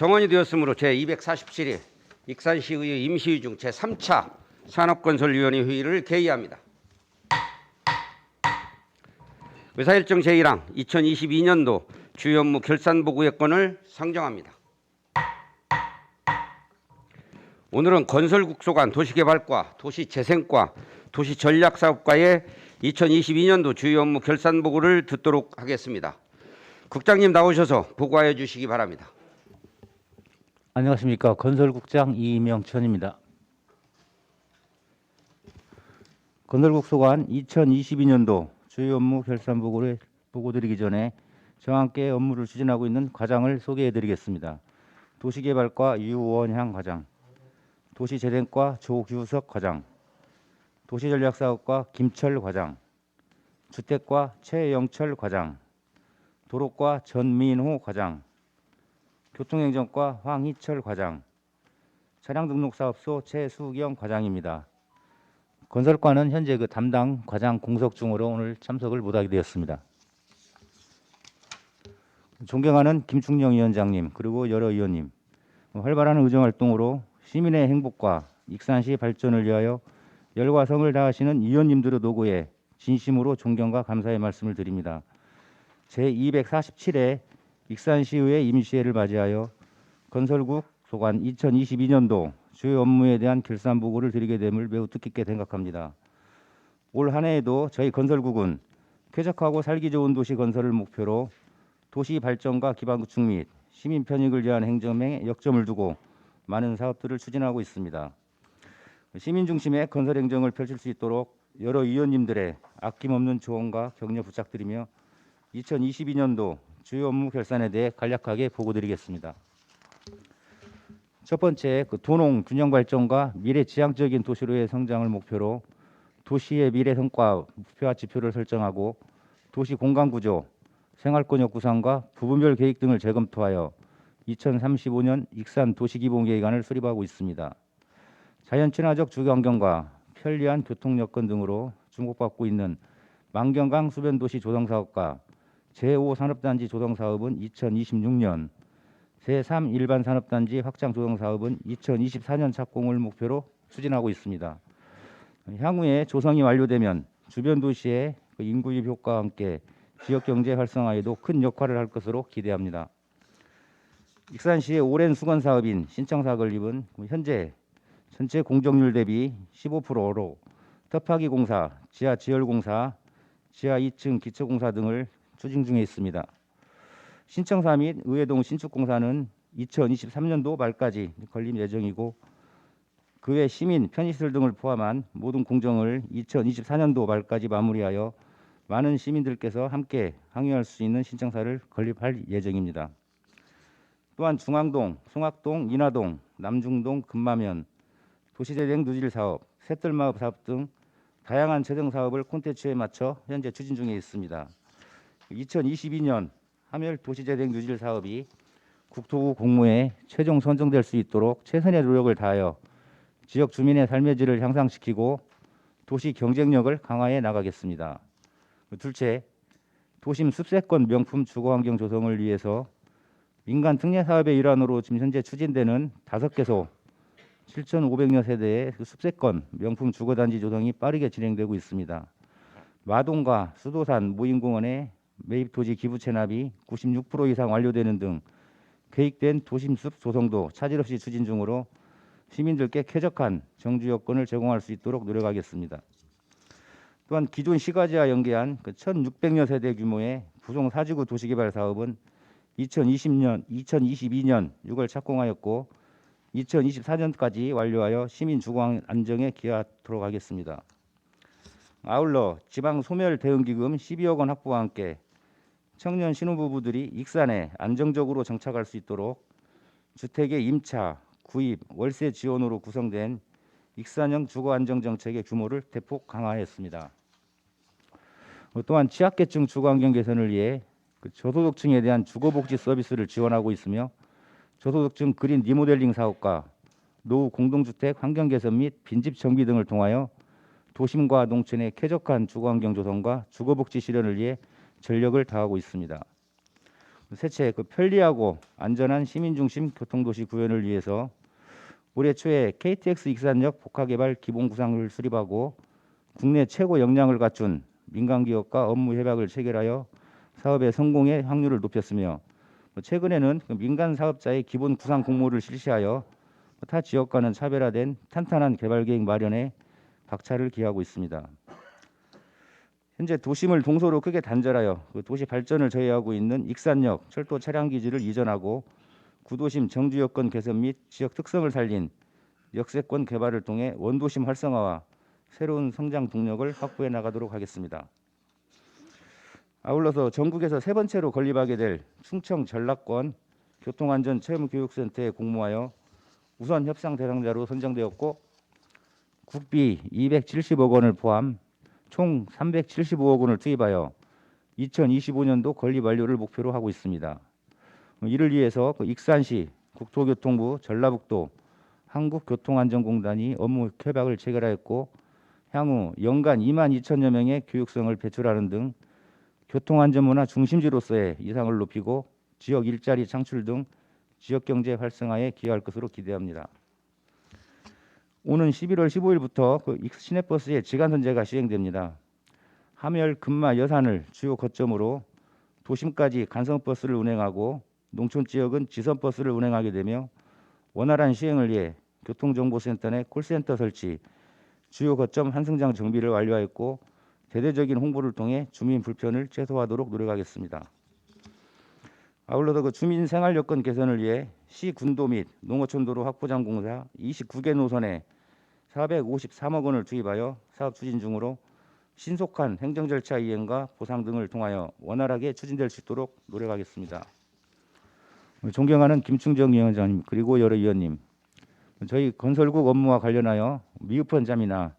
정원이 되었으므로 제247일 익산시의회 임시회 중 제3차 산업건설위원회 회의를 개의합니다. 의사일정 제1항 2022년도 주요 업무 결산보고의 건을 상정합니다. 오늘은 건설국소 간 도시개발과 도시재생과 도시전략사업과의 2022년도 주요 업무 결산보고를 듣도록 하겠습니다. 국장님 나오셔서 보고하여 주시기 바랍니다. 안녕하십니까. 건설국장 이명천입니다. 건설국소관 2022년도 주요 업무 결산보고를 보고드리기 전에 저와 함께 업무를 추진하고 있는 과장을 소개해드리겠습니다. 도시개발과 유원향 과장, 도시재생과 조규석 과장, 도시전략사업과 김철 과장, 주택과 최영철 과장, 도로과 전민호 과장, 교통행정과 황희철 과장, 차량등록사업소 최수경 과장입니다. 건설과는 현재 담당 과장 공석 중으로 오늘 참석을 못하게 되었습니다. 존경하는 김충영 위원장님 그리고 여러 위원님, 활발한 의정활동으로 시민의 행복과 익산시 발전을 위하여 열과 성을 다하시는 위원님들의 노고에 진심으로 존경과 감사의 말씀을 드립니다. 제247회 익산시의회 임시회를 맞이하여 건설국 소관 2022년도 주요 업무에 대한 결산보고를 드리게 됨을 매우 뜻깊게 생각합니다. 올 한 해에도 저희 건설국은 쾌적하고 살기 좋은 도시 건설을 목표로 도시 발전과 기반 구축 및 시민 편익을 위한 행정에 역점을 두고 많은 사업들을 추진하고 있습니다. 시민 중심의 건설 행정을 펼칠 수 있도록 여러 위원님들의 아낌없는 조언과 격려 부탁드리며 2022년도 주요 업무 결산에 대해 간략하게 보고드리겠습니다. 첫 번째, 도농 균형 발전과 미래 지향적인 도시로의 성장을 목표로 도시의 미래 성과 목표와 지표를 설정하고 도시 공간 구조, 생활권역 구상과 부분별 계획 등을 재검토하여 2035년 익산 도시기본계획안을 수립하고 있습니다. 자연 친화적 주거 환경과 편리한 교통 여건 등으로 주목받고 있는 만경강 수변 도시 조성 사업과 제5 산업단지 조성 사업은 2026년, 제3 일반 산업단지 확장 조성 사업은 2024년 착공을 목표로 추진하고 있습니다. 향후에 조성이 완료되면 주변 도시의 인구 유입 효과와 함께 지역 경제 활성화에도 큰 역할을 할 것으로 기대합니다. 익산시의 오랜 수건 사업인 신청사 건립은 현재 전체 공정률 대비 15%로 터파기 공사, 지하 지열 공사, 지하 2층 기초공사 등을 추진 중에 있습니다. 신청사 및 의회동 신축공사는 2023년도 말까지 걸릴 예정이고 그 외 시민 편의시설 등을 포함한 모든 공정을 2024년도 말까지 마무리하여 많은 시민들께서 함께 항의할 수 있는 신청사를 건립할 예정입니다. 또한 중앙동, 송악동, 인하동, 남중동, 금마면, 도시재생 누질 사업, 샛들마을 사업 등 다양한 재정 사업을 콘텐츠에 맞춰 현재 추진 중에 있습니다. 2022년 하멸 도시재생 누질 사업이 국토부 공모에 최종 선정될 수 있도록 최선의 노력을 다하여 지역 주민의 삶의 질을 향상시키고 도시 경쟁력을 강화해 나가겠습니다. 둘째, 도심 숲세권 명품 주거환경 조성을 위해서 민간 특례 사업의 일환으로 지금 현재 추진되는 5개소 7,500여 세대의 숲세권 명품 주거단지 조성이 빠르게 진행되고 있습니다. 마동과 수도산 무인공원의 매입 토지 기부 체납이 96% 이상 완료되는 등 계획된 도심숲 조성도 차질 없이 추진 중으로 시민들께 쾌적한 정주 여건을 제공할 수 있도록 노력하겠습니다. 또한 기존 시가지와 연계한 1,600여 세대 규모의 부속 사지구 도시개발 사업은 2022년 6월 착공하였고 2024년까지 완료하여 시민 주거 안정에 기여하도록 하겠습니다. 아울러 지방 소멸 대응기금 12억 원 확보와 함께 청년 신혼부부들이 익산에 안정적으로 정착할 수 있도록 주택의 임차, 구입, 월세 지원으로 구성된 익산형 주거안정정책의 규모를 대폭 강화했습니다. 또한 취약계층 주거환경 개선을 위해 저소득층에 대한 주거복지 서비스를 지원하고 있으며 저소득층 그린 리모델링 사업과 노후 공동주택 환경 개선 및 빈집 정비 등을 통하여 도심과 농촌의 쾌적한 주거환경 조성과 주거복지 실현을 위해 전력을 다하고 있습니다. 셋째, 편리하고 안전한 시민중심 교통도시 구현을 위해서 올해 초에 KTX 익산역 복합개발 기본구상을 수립하고 국내 최고 역량을 갖춘 민간기업과 업무 협약을 체결하여 사업의 성공의 확률을 높였으며 최근에는 민간 사업자의 기본 구상 공모를 실시하여 타 지역과는 차별화된 탄탄한 개발 계획 마련에 박차를 기하고 있습니다. 현재 도심을 동서로 크게 단절하여 도시 발전을 저해하고 있는 익산역 철도 차량 기지를 이전하고 구도심 정주 여건 개선 및 지역 특성을 살린 역세권 개발을 통해 원도심 활성화와 새로운 성장 동력을 확보해 나가도록 하겠습니다. 아울러서 전국에서 세 번째로 건립하게 될 충청 전라권 교통안전 체험교육센터에 공모하여 우선 협상 대상자로 선정되었고 국비 270억 원을 포함 총 375억 원을 투입하여 2025년도 건립 완료를 목표로 하고 있습니다. 이를 위해서 익산시 국토교통부 전라북도 한국교통안전공단이 업무 협약을 체결하였고 향후 연간 2만 2천여 명의 교육생을 배출하는 등 교통안전문화 중심지로서의 이상을 높이고 지역 일자리 창출 등 지역경제 활성화에 기여할 것으로 기대합니다. 오는 11월 15일부터 시내버스의 지간선제가 시행됩니다. 함열, 금마, 여산을 주요 거점으로 도심까지 간선버스를 운행하고 농촌 지역은 지선버스를 운행하게 되며 원활한 시행을 위해 교통정보센터 내 콜센터 설치, 주요 거점 환승장 정비를 완료하였고 대대적인 홍보를 통해 주민 불편을 최소화하도록 노력하겠습니다. 아울러서 주민 생활 여건 개선을 위해 시 군도 및 농어촌 도로 확보장 공사 29개 노선에 453억 원을 투입하여 사업 추진 중으로 신속한 행정 절차 이행과 보상 등을 통하여 원활하게 추진될 수 있도록 노력하겠습니다. 존경하는 김충정 위원장님 그리고 여러 위원님, 저희 건설국 업무와 관련하여 미흡한 점이나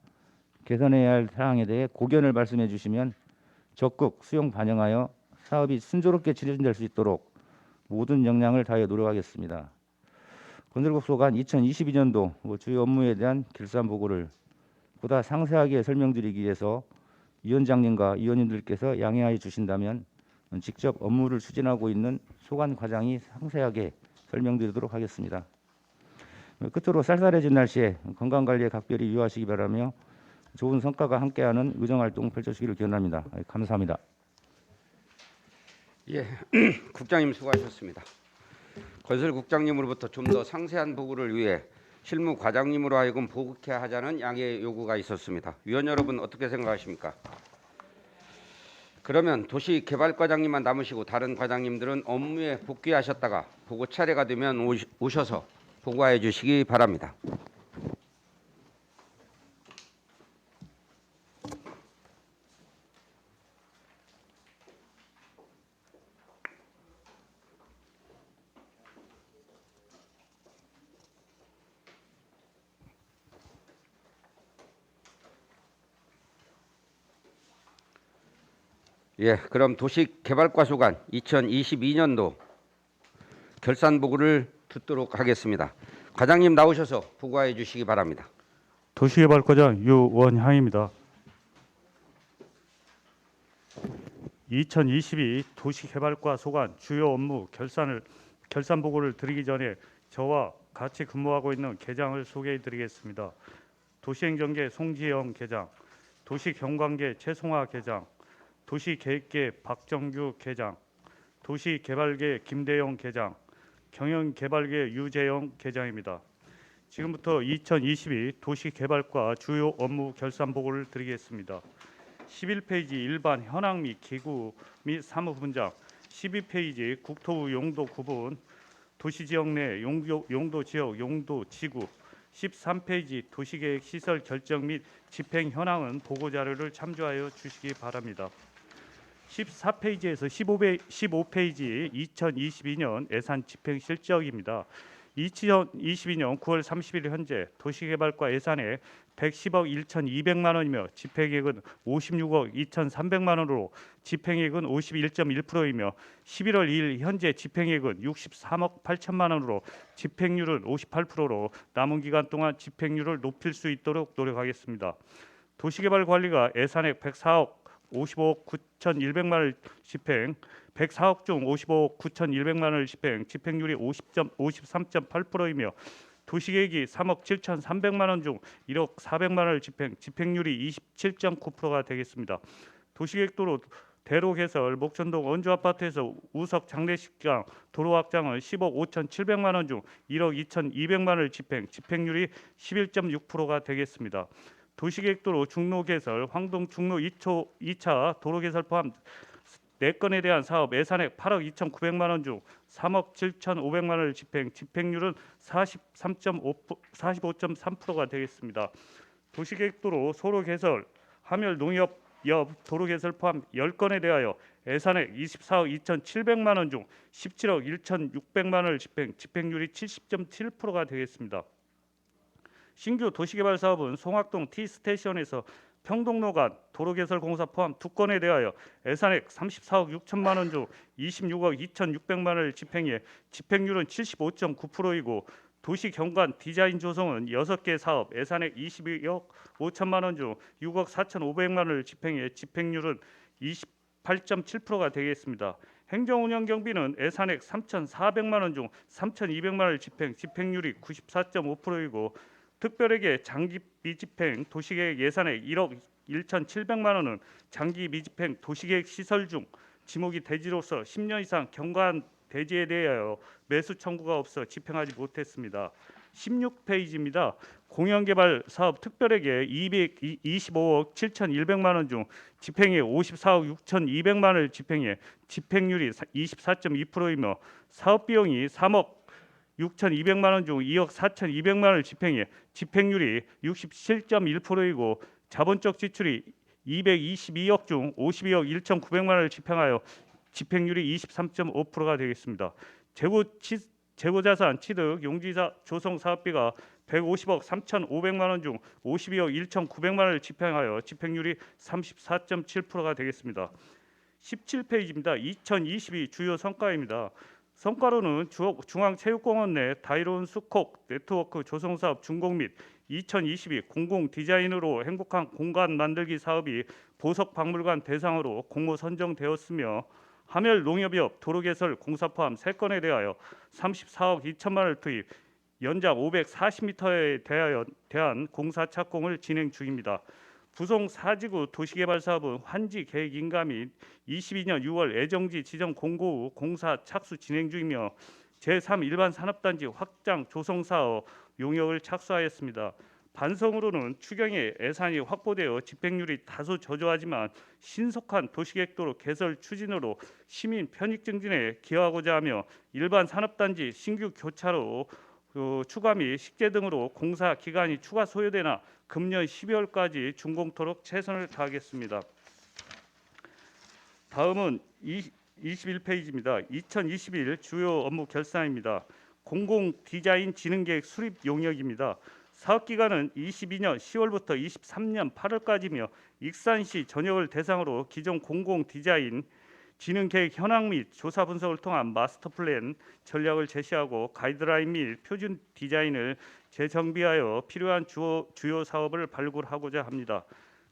개선해야 할 사항에 대해 고견을 말씀해 주시면 적극 수용 반영하여 사업이 순조롭게 진행될 수 있도록 모든 역량을 다해 노력하겠습니다. 건설국 소관 2022년도 주요 업무에 대한 결산 보고를 보다 상세하게 설명드리기 위해서 위원장님과 위원님들께서 양해하여 주신다면 직접 업무를 추진하고 있는 소관 과장이 상세하게 설명드리도록 하겠습니다. 끝으로 쌀쌀해진 날씨에 건강관리에 각별히 유의하시기 바라며 좋은 성과가 함께하는 의정활동 펼쳐주기를 기원합니다. 감사합니다. 예, 국장님 수고하셨습니다. 건설국장님으로부터 좀 더 상세한 보고를 위해 실무 과장님으로 하여금 보고케 하자는 양해 요구가 있었습니다. 위원 여러분 어떻게 생각하십니까? 그러면 도시개발과장님만 남으시고 다른 과장님들은 업무에 복귀하셨다가 보고 차례가 되면 오셔서 보고해 주시기 바랍니다. 예, 그럼 도시개발과 소관 2022년도 결산 보고를 듣도록 하겠습니다. 과장님 나오셔서 보고해 주시기 바랍니다. 도시개발과장 유원향입니다. 2022 도시개발과 소관 주요 업무 결산 보고를 드리기 전에 저와 같이 근무하고 있는 계장을 소개해 드리겠습니다. 도시행정계 송지영 계장, 도시경관계 최송화 계장, 도시계획계 박정규 계장, 도시개발계 김대영 계장, 경영개발계 유재영 계장입니다. 지금부터 2022 도시개발과 주요 업무 결산 보고를 드리겠습니다. 11페이지 일반 현황 및 기구 및 사무 분장, 12페이지 국토부 용도 구분, 도시지역 내 용도 지역, 용도 지구, 13페이지 도시계획 시설 결정 및 집행 현황은 보고 자료를 참조하여 주시기 바랍니다. 14페이지에서 15페이지 2022년 예산 집행 실적입니다. 2022년 9월 30일 현재 도시개발과 예산에 110억 1,200만 원이며 집행액은 56억 2,300만 원으로 집행액은 51.1%이며 11월 2일 현재 집행액은 63억 8천만 원으로 집행률은 58%로 남은 기간 동안 집행률을 높일 수 있도록 노력하겠습니다. 도시개발관리가 예산액 104억 55억 9,100만 원을 집행, 104억 중 55억 9,100만 원을 집행, 집행률이 53.8%이며 도시계획이 3억 7,300만 원 중 1억 400만 원을 집행, 집행률이 27.9%가 되겠습니다. 도시계획도로 대로 개설 목천동 원주 아파트에서 우석 장례식장 도로 확장은 10억 5,700만 원 중 1억 2,200만 원을 집행, 집행률이 11.6%가 되겠습니다. 도시계획도로 중로 개설 황동 중로 2차 도로 개설 포함 4건에 대한 사업 예산액 8억 2,900만 원 중 3억 7,500만 원을 집행, 집행률은 45.3%가 되겠습니다. 도시계획도로 소로 개설 함열 농협 옆 도로 개설 포함 10건에 대하여 예산액 24억 2,700만 원 중 17억 1,600만 원을 집행, 집행률이 70.7%가 되겠습니다. 신규 도시개발 사업은 송악동 T스테이션에서 평동로 간 도로 개설 공사 포함 2건에 대하여 예산액 34억 6천만 원 중 26억 2,600만 원을 집행해 집행률은 75.9%이고 도시 경관 디자인 조성은 6개 사업 예산액 22억 5천만 원 중 6억 4,500만 원을 집행해 집행률은 28.7%가 되겠습니다. 행정운영 경비는 예산액 3,400만 원 중 3,200만 원을 집행, 집행률이 94.5%이고 특별하게 장기 미집행 도시계획 예산액 1억 1,700만 원은 장기 미집행 도시계획 시설 중 지목이 대지로서 10년 이상 경관 대지에 대하여 매수 청구가 없어 집행하지 못했습니다. 16페이지입니다. 공영개발 사업 특별하게 225억 7,100만 원 중 집행에 54억 6,200만 원을 집행해 집행률이 24.2%이며 사업 비용이 3억 6,200만 원 중 2억 4,200만 원을 집행해 집행률이 67.1%이고 자본적 지출이 222억 중 52억 1,900만 원을 집행하여 집행률이 23.5%가 되겠습니다. 재고자산 취득 용지사 조성 사업비가 150억 3,500만 원 중 52억 1,900만 원을 집행하여 집행률이 34.7%가 되겠습니다. 17페이지입니다. 2022 주요 성과입니다. 성과로는 중앙체육공원 내 다이로운 수콕 네트워크 조성 사업 준공 및 2022 공공 디자인으로 행복한 공간 만들기 사업이 보석박물관 대상으로 공모 선정되었으며 함열 농협협 도로 개설 공사 포함 3건에 대하여 34억 2천만 원을 투입, 연장 540m에 대한 공사 착공을 진행 중입니다. 부송 4지구 도시개발 사업은 환지 계획 인가 및 22년 6월 애정지 지정 공고 후 공사 착수 진행 중이며 제3 일반 산업단지 확장 조성 사업 용역을 착수하였습니다. 반성으로는 추경의 예산이 확보되어 집행률이 다소 저조하지만 신속한 도시계획도로 개설 추진으로 시민 편익 증진에 기여하고자 하며 일반 산업단지 신규 교차로 추가 및 식재 등으로 공사 기간이 추가 소요되나 금년 12월까지 준공토록 최선을 다하겠습니다. 다음은 21페이지입니다. 2021 주요 업무 결산입니다. 공공 디자인 진흥 계획 수립 용역입니다. 사업 기간은 22년 10월부터 23년 8월까지며 익산시 전역을 대상으로 기존 공공 디자인 진흥 계획 현황 및 조사 분석을 통한 마스터 플랜 전략을 제시하고 가이드라인 및 표준 디자인을 재정비하여 필요한 주요 사업을 발굴하고자 합니다.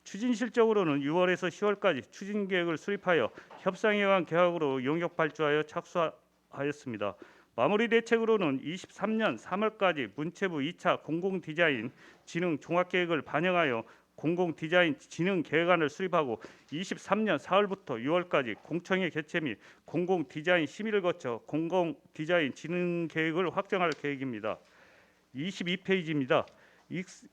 추진 실적으로는 6월에서 10월까지 추진 계획을 수립하여 협상에 의한 계약으로 용역 발주하여 착수하였습니다. 마무리 대책으로는 23년 3월까지 문체부 2차 공공 디자인 진흥 종합 계획을 반영하여 공공 디자인 진흥 계획안을 수립하고 23년 4월부터 6월까지 공청회 개최 및 공공 디자인 심의를 거쳐 공공 디자인 진흥 계획을 확정할 계획입니다. 22페이지입니다.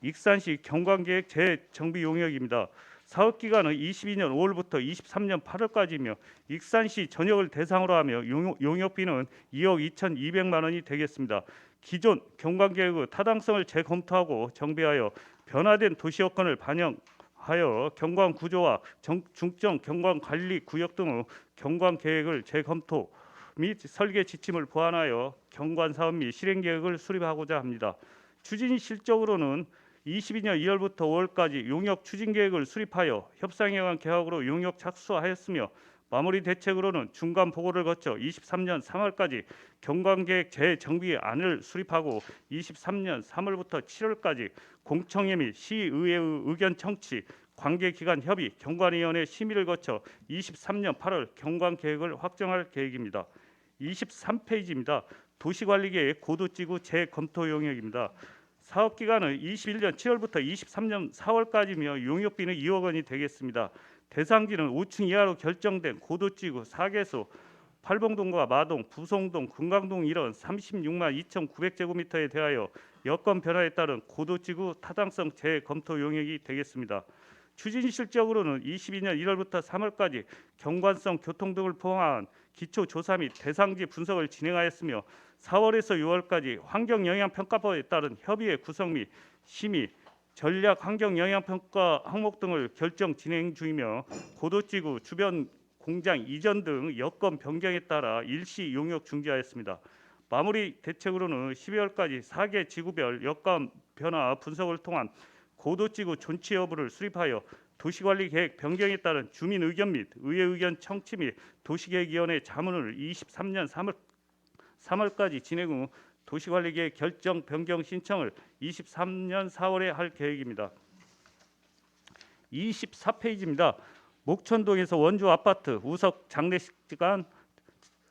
익산시 경관계획 재정비 용역입니다. 사업 기간은 22년 5월부터 23년 8월까지며 익산시 전역을 대상으로 하며 용역비는 2억 2,200만 원이 되겠습니다. 기존 경관계획의 타당성을 재검토하고 정비하여 변화된 도시 여건을 반영하여 경관 구조와 중점 경관 관리 구역 등의 경관 계획을 재검토 및 설계 지침을 보완하여 경관 사업 및 실행 계획을 수립하고자 합니다. 추진 실적으로는 22년 2월부터 5월까지 용역 추진 계획을 수립하여 협상에 의한 계약으로 용역 착수하였으며 마무리 대책으로는 중간 보고를 거쳐 23년 3월까지 경관계획 재정비안을 수립하고 23년 3월부터 7월까지 공청회 및 시의회의 의견 청취, 관계기관 협의, 경관위원회 심의를 거쳐 23년 8월 경관 계획을 확정할 계획입니다. 23페이지입니다. 도시관리계획 고도지구 재검토 용역입니다. 사업 기간은 21년 7월부터 23년 4월까지며 용역비는 2억 원이 되겠습니다. 대상지는 5층 이하로 결정된 고도지구 4개소, 팔봉동과 마동, 부송동, 금강동 일원 36만 2,900제곱미터에 대하여 여건 변화에 따른 고도지구 타당성 재검토 용역이 되겠습니다. 추진실적으로는 22년 1월부터 3월까지 경관성, 교통 등을 포함한 기초 조사 및 대상지 분석을 진행하였으며 4월에서 6월까지 환경영향평가법에 따른 협의회 구성 및 심의, 전략 환경영향평가 항목 등을 결정 진행 중이며 고도지구 주변 공장 이전 등 여건 변경에 따라 일시 용역 중지하였습니다. 마무리 대책으로는 12월까지 4개 지구별 여건 변화 분석을 통한 고도지구 존치 여부를 수립하여 도시관리 계획 변경에 따른 주민 의견 및 의회 의견 청취 및 도시계획위원회 자문을 23년 3월까지 진행 후 도시관리 계획 결정 변경 신청을 23년 4월에 할 계획입니다. 24페이지입니다. 목천동에서 원주 아파트 우석 장례식장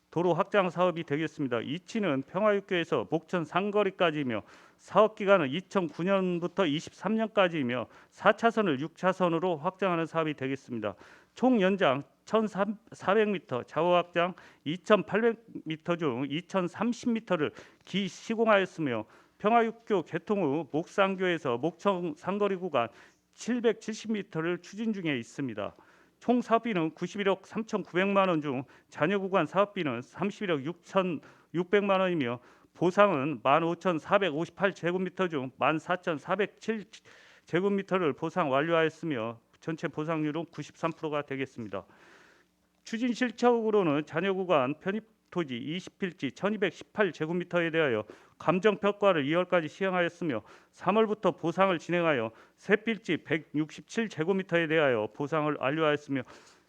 도로 확장 사업이 되겠습니다. 이치는 평화육교에서 목천 상거리까지이며 사업 기간은 2009년부터 23년까지이며 4차선을 6차선으로 확장하는 사업이 되겠습니다. 총 연장 1,400m, 좌우 확장 2,800m 중 2,030m를 기시공하였으며 평화육교 개통 후 목상교에서 목천 상거리 구간 770m를 추진 중에 있습니다. 총 사업비는 91억 3,900만 원 중 잔여 구간 사업비는 31억 6,600만 원이며 보상은 15,458제곱미터 중 14,407제곱미터를 보상 완료하였으며 전체 보상률은 93%가 되겠습니다. 추진 실적으로는 잔여 구간 편입 토지 20필지 1,218제곱미터에 대하여 감정 평가를 2월까지 시행하였으며 3월부터 보상을 진행하여 새 필지 167제곱미터에 대하여 보상을 완료하였으며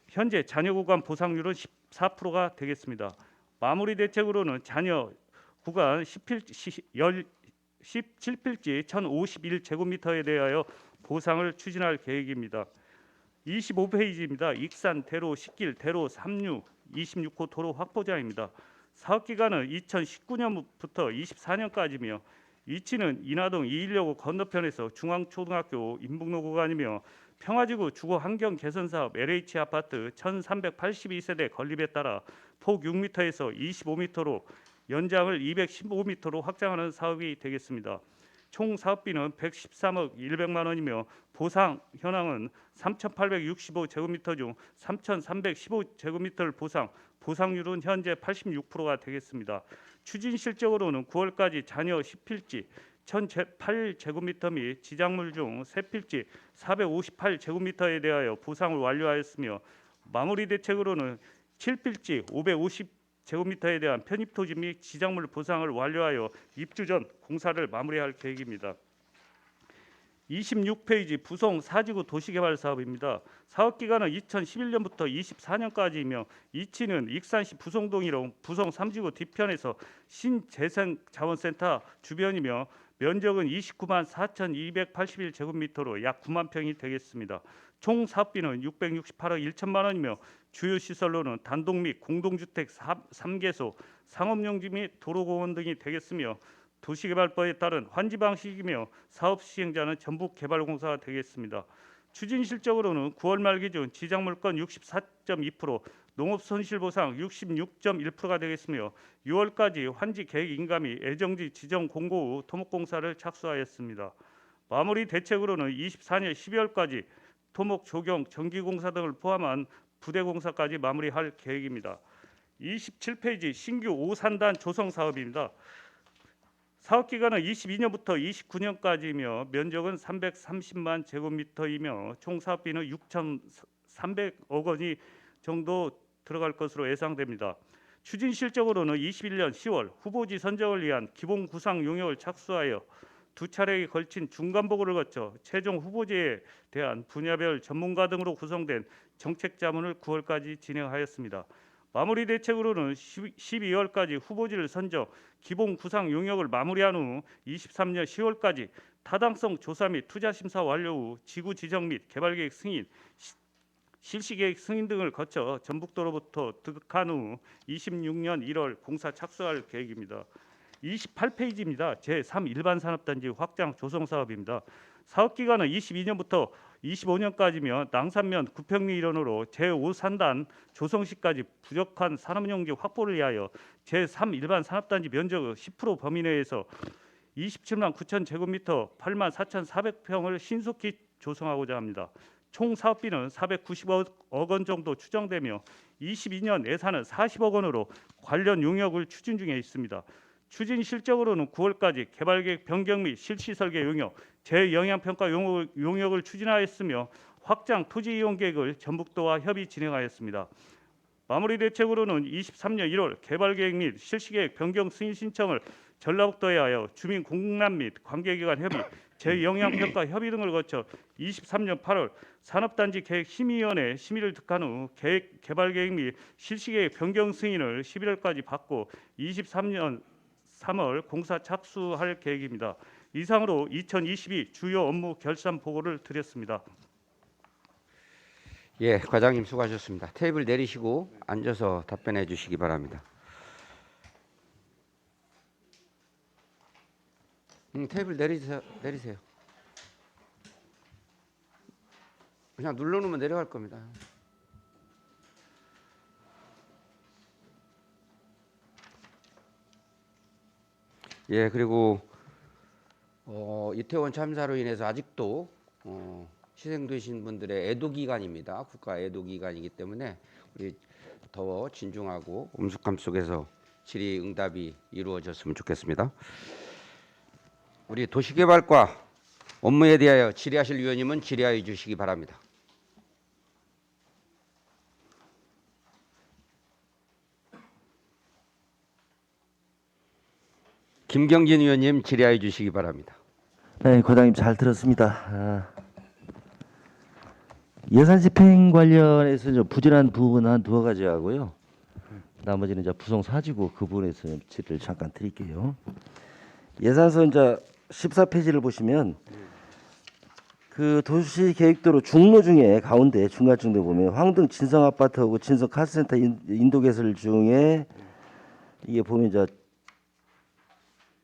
현재 잔여 구간 보상률은 14%가 되겠습니다. 마무리 대책으로는 잔여 구간 17필지 1,051제곱미터에 대하여 보상을 추진할 계획입니다. 25페이지입니다. 익산 대로 식길 대로 3류 26호 도로 확보자입니다. 사업 기간은 2019년부터 24년까지며 위치는 인하동 216호 건너편에서 중앙초등학교 인북로 구간이며 평화지구 주거 환경 개선 사업 LH 아파트 1,382세대 건립에 따라 폭 6m에서 25m로 연장을 215m로 확장하는 사업이 되겠습니다. 총 사업비는 113억 100만 원이며 보상 현황은 3,865제곱미터 중 3,315제곱미터를 보상률은 현재 86%가 되겠습니다. 추진 실적으로는 9월까지 잔여 10필지 1,008제곱미터 및 지작물 중 새 필지 458제곱미터에 대하여 보상을 완료하였으며 마무리 대책으로는 7필지 550제곱미터에 대한 편입 토지 및 지작물 보상을 완료하여 입주 전 공사를 마무리할 계획입니다. 26페이지 부송 4지구 도시개발 사업입니다. 사업 기간은 2011년부터 24년까지이며 이치는 익산시 부송동이로 부송 3지구 뒤편에서 신재생자원센터 주변이며 면적은 29만 4,281제곱미터로 약 9만 평이 되겠습니다. 총 사업비는 668억 1천만 원이며 주요 시설로는 단독 및 공동주택 3개소, 상업용지 및 도로공원 등이 되겠으며 도시개발법에 따른 환지 방식이며 사업 시행자는 전북개발공사가 되겠습니다. 추진 실적으로는 9월 말 기준 지작물건 64.2%, 농업손실보상 66.1%가 되겠으며 6월까지 환지 계획 인가미 애정지 지정 공고 후 토목공사를 착수하였습니다. 마무리 대책으로는 24년 12월까지 토목 조경 전기공사 등을 포함한 부대공사까지 마무리할 계획입니다. 27페이지 신규 오산단 조성 사업입니다. 사업 기간은 22년부터 29년까지이며 면적은 330만 제곱미터이며 총 사업비는 6,300억 원이 정도 들어갈 것으로 예상됩니다. 추진 실적으로는 21년 10월 후보지 선정을 위한 기본 구상 용역을 착수하여 두 차례에 걸친 중간 보고를 거쳐 최종 후보지에 대한 분야별 전문가 등으로 구성된 정책 자문을 9월까지 진행하였습니다. 마무리 대책으로는 12월까지 후보지를 선정, 기본 구상 용역을 마무리한 후 23년 10월까지 타당성 조사 및 투자 심사 완료 후 지구 지정 및 개발 계획 승인, 실시 계획 승인 등을 거쳐 전북도로부터 득한 후 26년 1월 공사 착수할 계획입니다. 28페이지입니다. 제3 일반 산업단지 확장 조성 사업입니다. 사업 기간은 22년부터 25년까지며 낭산면 9평리 일원으로 제5 산단 조성 시까지 부족한 산업용지 확보를 위하여 제3 일반 산업단지 면적의 10% 범위 내에서 27만 9천 제곱미터 8만 4,400평을 신속히 조성하고자 합니다. 총 사업비는 490억 원 정도 추정되며 22년 예산은 40억 원으로 관련 용역을 추진 중에 있습니다. 추진 실적으로는 9월까지 개발계획 변경 및 실시 설계 용역, 재영향평가 용역을 추진하였으며 확장 토지 이용 계획을 전북도와 협의 진행하였습니다. 마무리 대책으로는 23년 1월 개발계획 및 실시계획 변경 승인 신청을 전라북도에 하여 주민 공람 및 관계기관 협의, 재영향평가 협의 등을 거쳐 23년 8월 산업단지 계획심의위원회 심의를 득한 후 개발계획 및 실시계획 변경 승인을 11월까지 받고 23년 3월 공사 착수할 계획입니다. 이상으로 2022 주요 업무 결산 보고를 드렸습니다. 예, 과장님 수고하셨습니다. 테이블 내리시고 앉아서 답변해 주시기 바랍니다. 테이블 내리세요. 그냥 눌러놓으면 내려갈 겁니다. 예, 그리고 이태원 참사로 인해서 아직도 희생되신 분들의 애도 기간입니다. 국가 애도 기간이기 때문에 우리 더 진중하고 엄숙함 속에서 질의응답이 이루어졌으면 좋겠습니다. 우리 도시개발과 업무에 대하여 질의하실 위원님은 질의하여 주시기 바랍니다. 김경진 위원님 질의하여 주시기 바랍니다. 네, 과장님 잘 들었습니다. 예산 집행 관련해서 이제 부진한 부분은 한 두어 가지 하고요. 나머지는 이제 부속 사지구 그 부분에서 질의를 잠깐 드릴게요. 예산서 이제 14페이지를 보시면 그 도시 계획도로 중로 중에 가운데 중간쯤에 보면 황등 진성 아파트하고 진성 카센터 인도 개설 중에 이게 보면 이제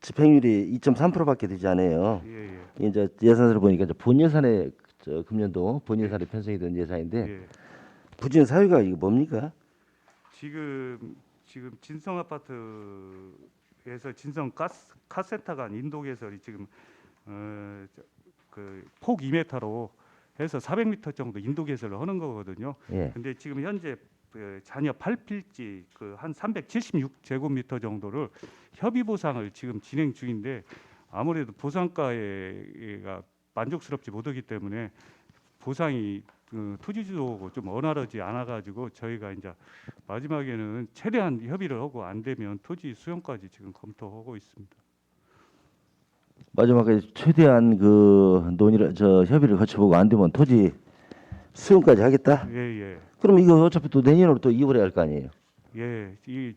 집행률이 2.3%밖에 되지 않아요. 예. 이제 예산서를 보니까 이제 본 예산에 금년도 본 예산에 편성이 된 예산인데 예. 부진 사유가 이거 뭡니까? 지금 진성 아파트에서 진성 카센터가 인도 개설이 지금 그 폭 2m로 해서 400m 정도 인도 개설을 하는 거거든요. 예. 근데 지금 현재 그 잔여 8필지 그 한 376제곱미터 정도를 협의 보상을 지금 진행 중인데 아무래도 보상가가 만족스럽지 못하기 때문에 보상이 그 토지주도하고 좀 원활하지 않아가지고 저희가 이제 마지막에는 최대한 협의를 하고 안 되면 토지 수용까지 지금 검토하고 있습니다. 마지막에 최대한 그 논의를 협의를 거쳐보고 안 되면 토지 수용까지 하겠다. 예. 그럼 이거 어차피 또 내년으로 또 이월에 할 거 아니에요. 예, 이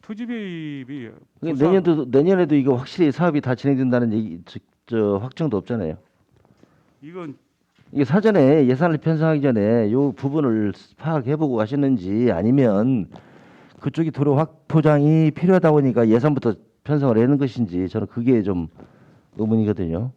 토지 매입이 내년에도 이거 확실히 사업이 다 진행된다는 얘기 확정도 없잖아요. 이건 이게 사전에 예산을 편성하기 전에 요 부분을 파악해보고 하셨는지 아니면 그쪽이 도로 확포장이 필요하다 보니까 예산부터 편성을 하는 것인지 저는 그게 좀 의문이거든요.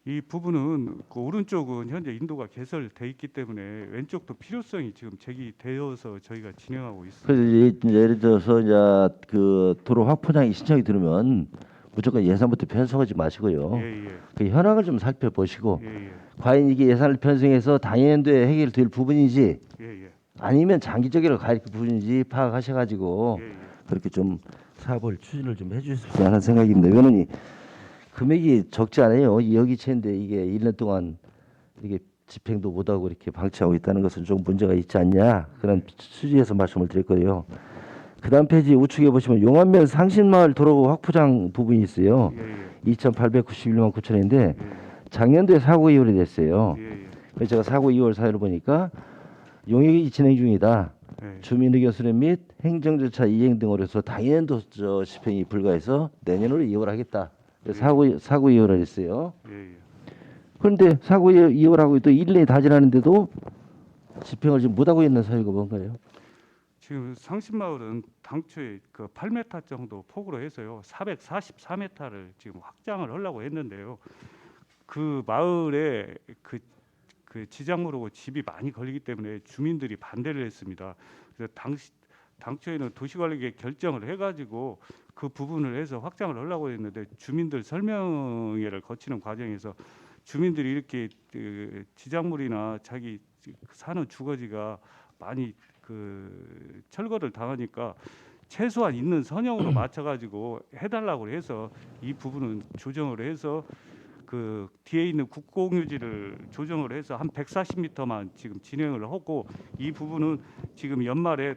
이 부분은 그 오른쪽은 현재 인도가 개설돼 있기 때문에 왼쪽도 필요성이 지금 제기되어서 저희가 진행하고 있습니다. 그래서 이제 예를 들어서 이제 그 도로 확포장이 신청이 들으면 무조건 예산부터 편성하지 마시고요. 예. 그 현황을 좀 살펴보시고 예. 과연 이게 예산을 편성해서 당연도에 해결될 부분인지 예. 아니면 장기적으로 갈 부분인지 파악하셔가지고 예. 그렇게 좀 사업을 추진을 좀 해주셨으면 하는 생각입니다. 왜냐하면 금액이 적지 않아요. 2억이 채인데 이게 1년 동안 이게 집행도 못하고 이렇게 방치하고 있다는 것은 좀 문제가 있지 않냐 그런 취지에서 말씀을 드렸고요. 그다음 페이지 우측에 보시면 용안면 상신마을 도로 확포장 부분이 있어요. 2,891만 9천인데 작년도에 사고 이월이 됐어요. 예. 그래서 제가 사고 이월 사유를 보니까 용역이 진행 중이다. 네. 주민의견 수렴 및 행정절차 이행 등으로서 당연도 집행이 불가해서 내년으로 이용을 하겠다. 사고 이용을 했어요. 예, 예. 그런데 사고 이용을 하고 또 1년이 다 지났는데도 집행을 지금 못하고 있는 사유가 뭔가요? 지금 상신마을은 당초에 그 8m 정도 폭으로 해서요 444m를 지금 확장을 하려고 했는데요. 그 마을에 그 지장물하고 집이 많이 걸리기 때문에 주민들이 반대를 했습니다. 그래서 당초에는 도시관리계 결정을 해가지고 그 부분을 해서 확장을 하려고 했는데 주민들 설명회를 거치는 과정에서 주민들이 이렇게 그 지장물이나 자기 사는 주거지가 많이 그 철거를 당하니까 최소한 있는 선형으로 맞춰가지고 해달라고 해서 이 부분은 조정을 해서 그 뒤에 있는 국공유지를 조정을 해서 한 140m만 지금 진행을 하고 이 부분은 지금 연말에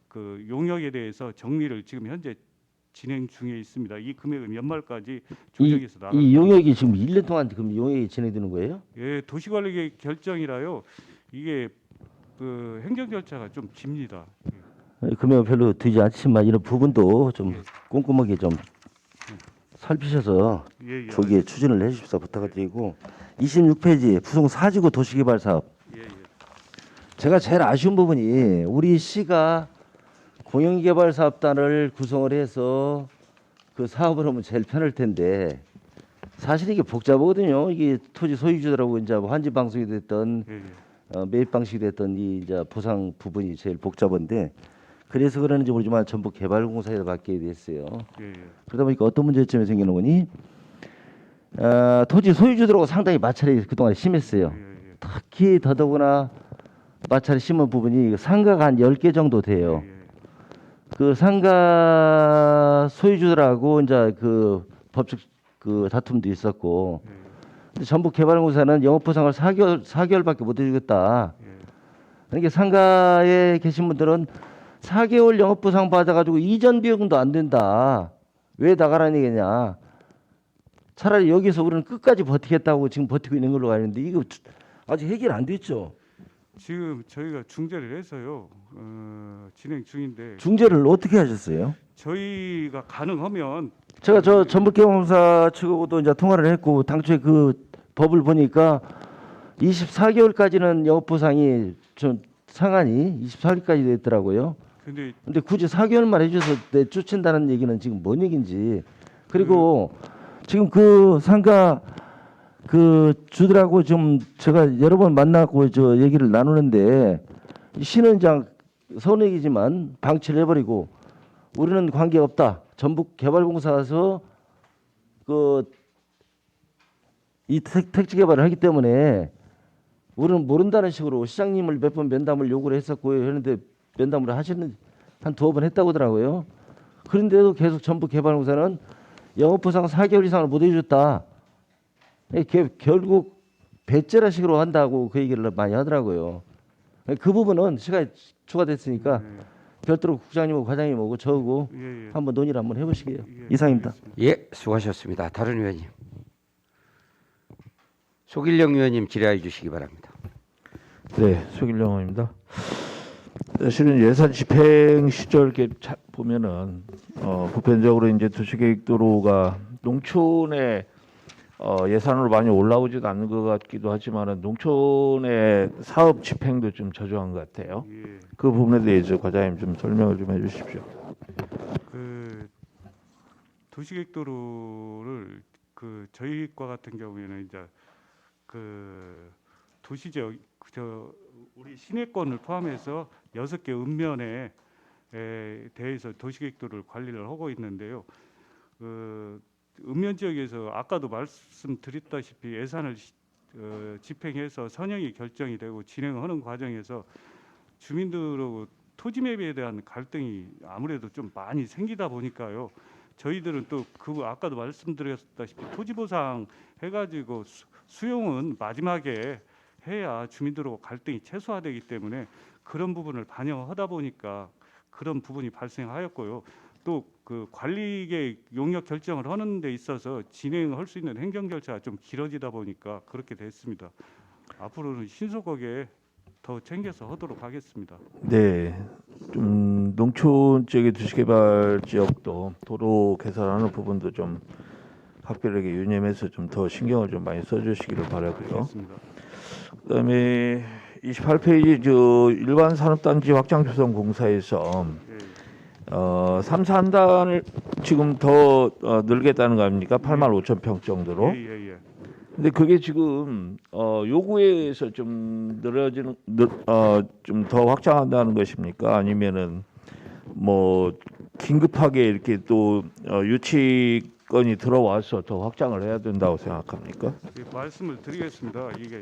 그 용역에 대해서 정리를 지금 현재 진행 중에 있습니다. 이 금액은 연말까지 조정해서 나갈 이 용역이 지금 1년 동안 그럼 용역이 진행되는 거예요? 예, 도시관리계 결정이라요. 이게 그 행정 절차가 좀 깁니다. 금액은 별로 되지 않지만 이런 부분도 좀 예. 꼼꼼하게 좀 살피셔서 예, 예. 거기에 추진을 해주십사 부탁을 드리고 26페이지 부송 4지구 도시개발 사업 예, 예. 제가 제일 아쉬운 부분이 우리 시가 공영개발사업단을 구성을 해서 그 사업을 하면 제일 편할 텐데 사실 이게 복잡하거든요. 이게 토지 소유주들하고 이제 환지 방송이 됐던 예, 예. 매입 방식이 됐던 이 이제 보상 부분이 제일 복잡한데 그래서 그러는지 모르지만 전부 개발공사에다 맡기게 됐어요. 예, 예. 그러다 보니까 어떤 문제점이 생기는 거니? 토지 소유주들하고 상당히 마찰이 그동안 심했어요. 예, 예. 특히 더더구나 마찰이 심한 부분이 상가가 한 10개 정도 돼요. 예, 예. 그 상가 소유주들하고 이제 그 법적 그 다툼도 있었고 예, 근데 전북 개발공사는 영업 보상을 4개월밖에 못 해주겠다. 예. 그러니까 상가에 계신 분들은 4개월 영업 보상 받아가지고 이전 비용도 안 된다. 왜 나가라는 얘기냐? 차라리 여기서 우리는 끝까지 버티겠다고 지금 버티고 있는 걸로 아는데 이거 아직 해결 안 됐죠. 지금 저희가 중재를 해서요 진행 중인데 중재를 어떻게 하셨어요? 저희가 가능하면 제가 저 전북개발공사 측하고도 이제 통화를 했고 당초에 그 법을 보니까 24개월까지는 영업 보상이 좀 상한이 24개월까지 됐더라고요. 근데 굳이 4개월만 해줘서 내쫓는다는 얘기는 지금 뭔 얘기인지. 그리고 지금 그 상가 그 주들하고 좀 제가 여러 번 만나고 저 얘기를 나누는데 신은장 선액이지만 방치를 해버리고 우리는 관계 없다. 전북 개발공사에서 그 이 택지 개발을 하기 때문에 우리는 모른다는 식으로 시장님을 몇 번 면담을 요구를 했었고 했는데 면담을 하시는 한 2번 했다고 하더라고요. 그런데도 계속 전북 개발공사는 영업보상 4개월 이상을 못 해줬다. 결국 배째라식으로 한다고 그 얘기를 많이 하더라고요. 그 부분은 시간이 추가됐으니까 별도로 국장님하고 과장님하고 저하고 예, 예. 한번 논의를 한번 해보시게요. 예, 이상입니다. 알겠습니다. 예, 수고하셨습니다. 다른 의원님. 속일령 의원님 질의해 주시기 바랍니다. 네, 속일령 의원입니다. 실은 예산 집행 시절 이렇게 보면은 보편적으로 이제 도시계획도로가 농촌에 예산으로 많이 올라오지도 않는 것 같기도 하지만은 농촌의 사업 집행도 좀 저조한 것 같아요. 예. 그 부분에 대해서 과장님 좀 설명을 좀 해주십시오. 그 도시계획도로를 그 저희과 같은 경우에는 이제 그 도시적 저 우리 시내권을 포함해서 6개 읍면에 대해서 도시계획도를 관리를 하고 있는데요. 그 읍면 지역에서 아까도 말씀드렸다시피 예산을 집행해서 선형이 결정이 되고 진행하는 과정에서 주민들하고 토지 매입에 대한 갈등이 아무래도 좀 많이 생기다 보니까요. 저희들은 또 그 아까도 말씀드렸다시피 토지 보상 해가지고 수용은 마지막에 해야 주민들하고 갈등이 최소화되기 때문에 그런 부분을 반영하다 보니까 그런 부분이 발생하였고요. 또 그 관리계 용역 결정을 하는 데 있어서 진행할 수 있는 행정 절차가 좀 길어지다 보니까 그렇게 됐습니다. 앞으로는 신속하게 더 챙겨서 하도록 하겠습니다. 네, 좀 농촌 지역의 도시개발 지역도 도로 개선하는 부분도 좀 각별하게 유념해서 좀 더 신경을 좀 많이 써주시기를 바라고요. 알겠습니다. 그다음에 28페이지 저 일반 산업단지 확장 조성 공사에서 예, 3, 4단을 지금 더 늘겠다는 거 아닙니까? 8만 5천 평 정도로. 예. 근데 그게 지금 요구에 의해서 좀 늘어지는 좀 더 확장한다는 것입니까? 아니면은 뭐 긴급하게 이렇게 또 유치건이 들어와서 더 확장을 해야 된다고 생각합니까? 예, 말씀을 드리겠습니다. 이게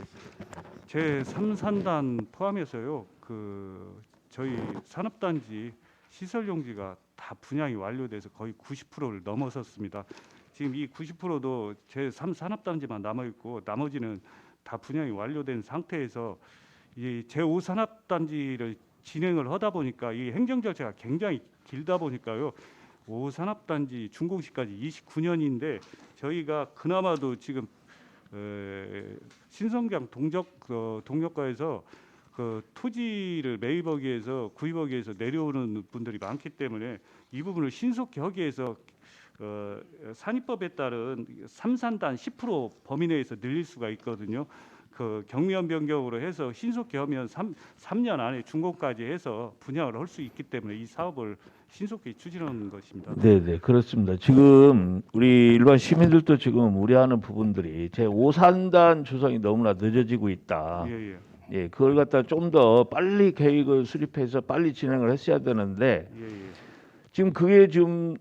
제 3산단 포함해서요. 그 저희 산업단지 시설 용지가 다 분양이 완료돼서 거의 90%를 넘어섰습니다. 지금 이 90%도 제 3산업단지만 남아 있고 나머지는 다 분양이 완료된 상태에서 이 제5 산업단지를 진행을 하다 보니까 이 행정 절차가 굉장히 길다 보니까요. 5 산업단지 준공시까지 29년인데 저희가 그나마도 지금 신성장 동력가에서 그 토지를 매입하기 위해서 구입하기 위해서 내려오는 분들이 많기 때문에 이 부분을 신속히 하기 위해서 산입법에 따른 3산단 10% 범위 내에서 늘릴 수가 있거든요. 그 경면 변경으로 해서 신속히 하면 3년 안에 준공까지 해서 분양을 할 수 있기 때문에 이 사업을 신속히 추진하는 것입니다. 네, 그렇습니다. 지금 우리 일반 시민들도 지금 우려하는 부분들이 제 5산단 조성이 너무나 늦어지고 있다. 예. 예, 그걸 갖다 좀 더 빨리 계획을 수립해서 빨리 진행을 했어야 되는데 예. 지금 그게 지금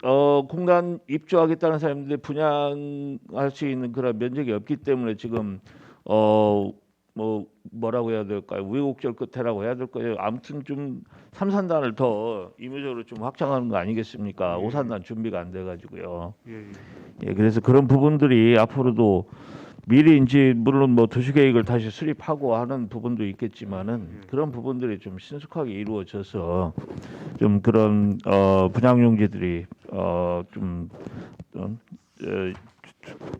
공단 입주하겠다는 사람들이 분양할 수 있는 그런 면적이 없기 때문에 지금 뭐 뭐라고 해야 될까요? 우여곡절 끝에라고 해야 될까요? 아무튼 좀 3산단을 더 임의적으로 좀 확장하는 거 아니겠습니까? 예. 5산단 준비가 안 돼가지고요. 예. 예, 그래서 그런 부분들이 앞으로도 미리 이제 물론 뭐 도시계획을 다시 수립하고 하는 부분도 있겠지만은 그런 부분들이 좀 신속하게 이루어져서 좀 그런 분양용지들이 좀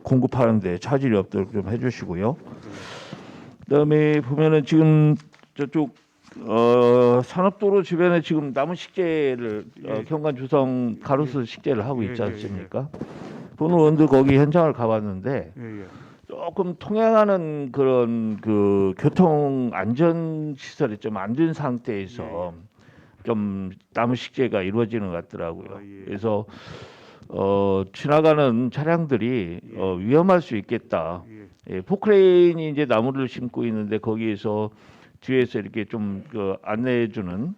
공급하는데 차질이 없도록 좀 해주시고요. 그다음에 보면은 지금 저쪽 산업도로 주변에 지금 나무 식재를 경관 조성 가로수 식재를 하고 있지 않습니까? 본 의원도 거기 현장을 가봤는데 예. 조금 통행하는 그런 그 교통 안전 시설이 좀 안 된 상태에서 좀 나무 식재가 이루어지는 것 같더라고요. 그래서 지나가는 차량들이 위험할 수 있겠다. 예, 포크레인이 이제 나무를 심고 있는데 거기에서 뒤에서 이렇게 좀 그 안내해주는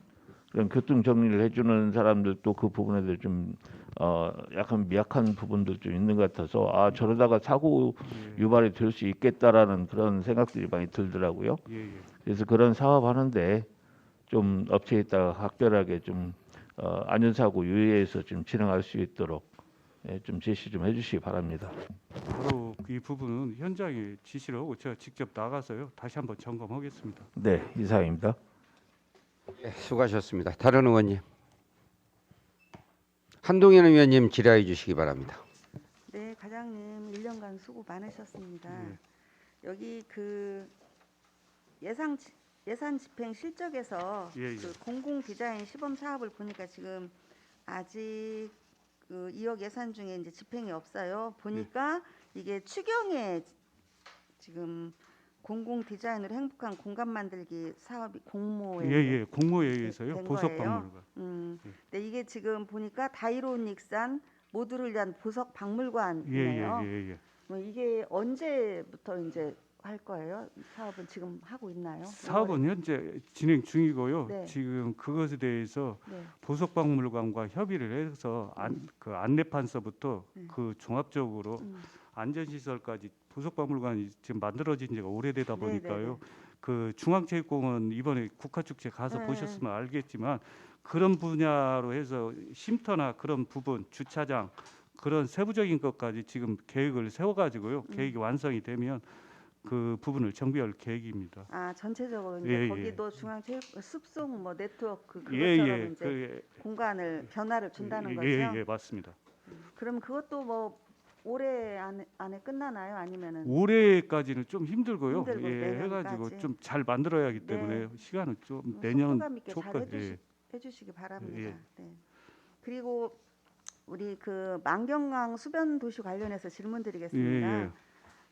그런 교통 정리를 해주는 사람들도 그 부분에 대해 좀 약간 미약한 부분도 좀 있는 것 같아서 저러다가 사고 유발이 될 수 있겠다라는 그런 생각들이 많이 들더라고요. 그래서 그런 사업하는데 좀 업체에다가 각별하게 좀 안전사고 유의해서 좀 진행할 수 있도록 좀 제시 좀 해주시기 바랍니다. 바로 이 부분은 현장에 지시를 하고 제가 직접 나가서요 다시 한번 점검하겠습니다. 네, 이상입니다. 예, 수고하셨습니다. 다른 의원님. 한동현 의원님 질의해 주시기 바랍니다. 네, 과장님 1년간 수고 많으셨습니다. 여기 그 예산 집행 실적에서 그 공공 디자인 시범 사업을 보니까 지금 아직 그 2억 예산 중에 이제 집행이 없어요. 보니까 이게 추경에 지금 공공 디자인으로 행복한 공간 만들기 사업이 공모에 공모에 의해서요. 된 보석박물관. 네, 이게 지금 보니까 다이로운 익산 모두를 위한 보석 박물관이에요. 뭐 이게 언제부터 이제 할 거예요? 사업은 지금 하고 있나요? 사업은 현재 진행 중이고요. 네. 지금 그것에 대해서 네. 보석박물관과 협의를 해서 그 안내판서부터 그 종합적으로 안전시설까지 보석박물관이 지금 만들어진 지가 오래되다 보니까요. 그 중앙체육공원 이번에 국가축제 가서 보셨으면 알겠지만 그런 분야로 해서 쉼터나 그런 부분 주차장 그런 세부적인 것까지 지금 계획을 세워가지고요. 계획이 완성이 되면 그 부분을 정비할 계획입니다. 전체적으로 이제 거기도 중앙체육 숲속 뭐 네트워크 그것처럼 이제 공간을 변화를 준다는 거죠. 맞습니다. 그럼 그것도 뭐 올해 안에 끝나나요? 아니면은 올해까지는 좀 힘들고요. 힘들고 예, 내년까지. 해가지고 좀 잘 만들어야 하기 네. 때문에 시간은 좀 뭐 내년 속도감 있게 잘 초까지. 해주시기 바랍니다. 예. 네. 그리고 우리 그 만경강 수변 도시 관련해서 질문드리겠습니다. 예, 예.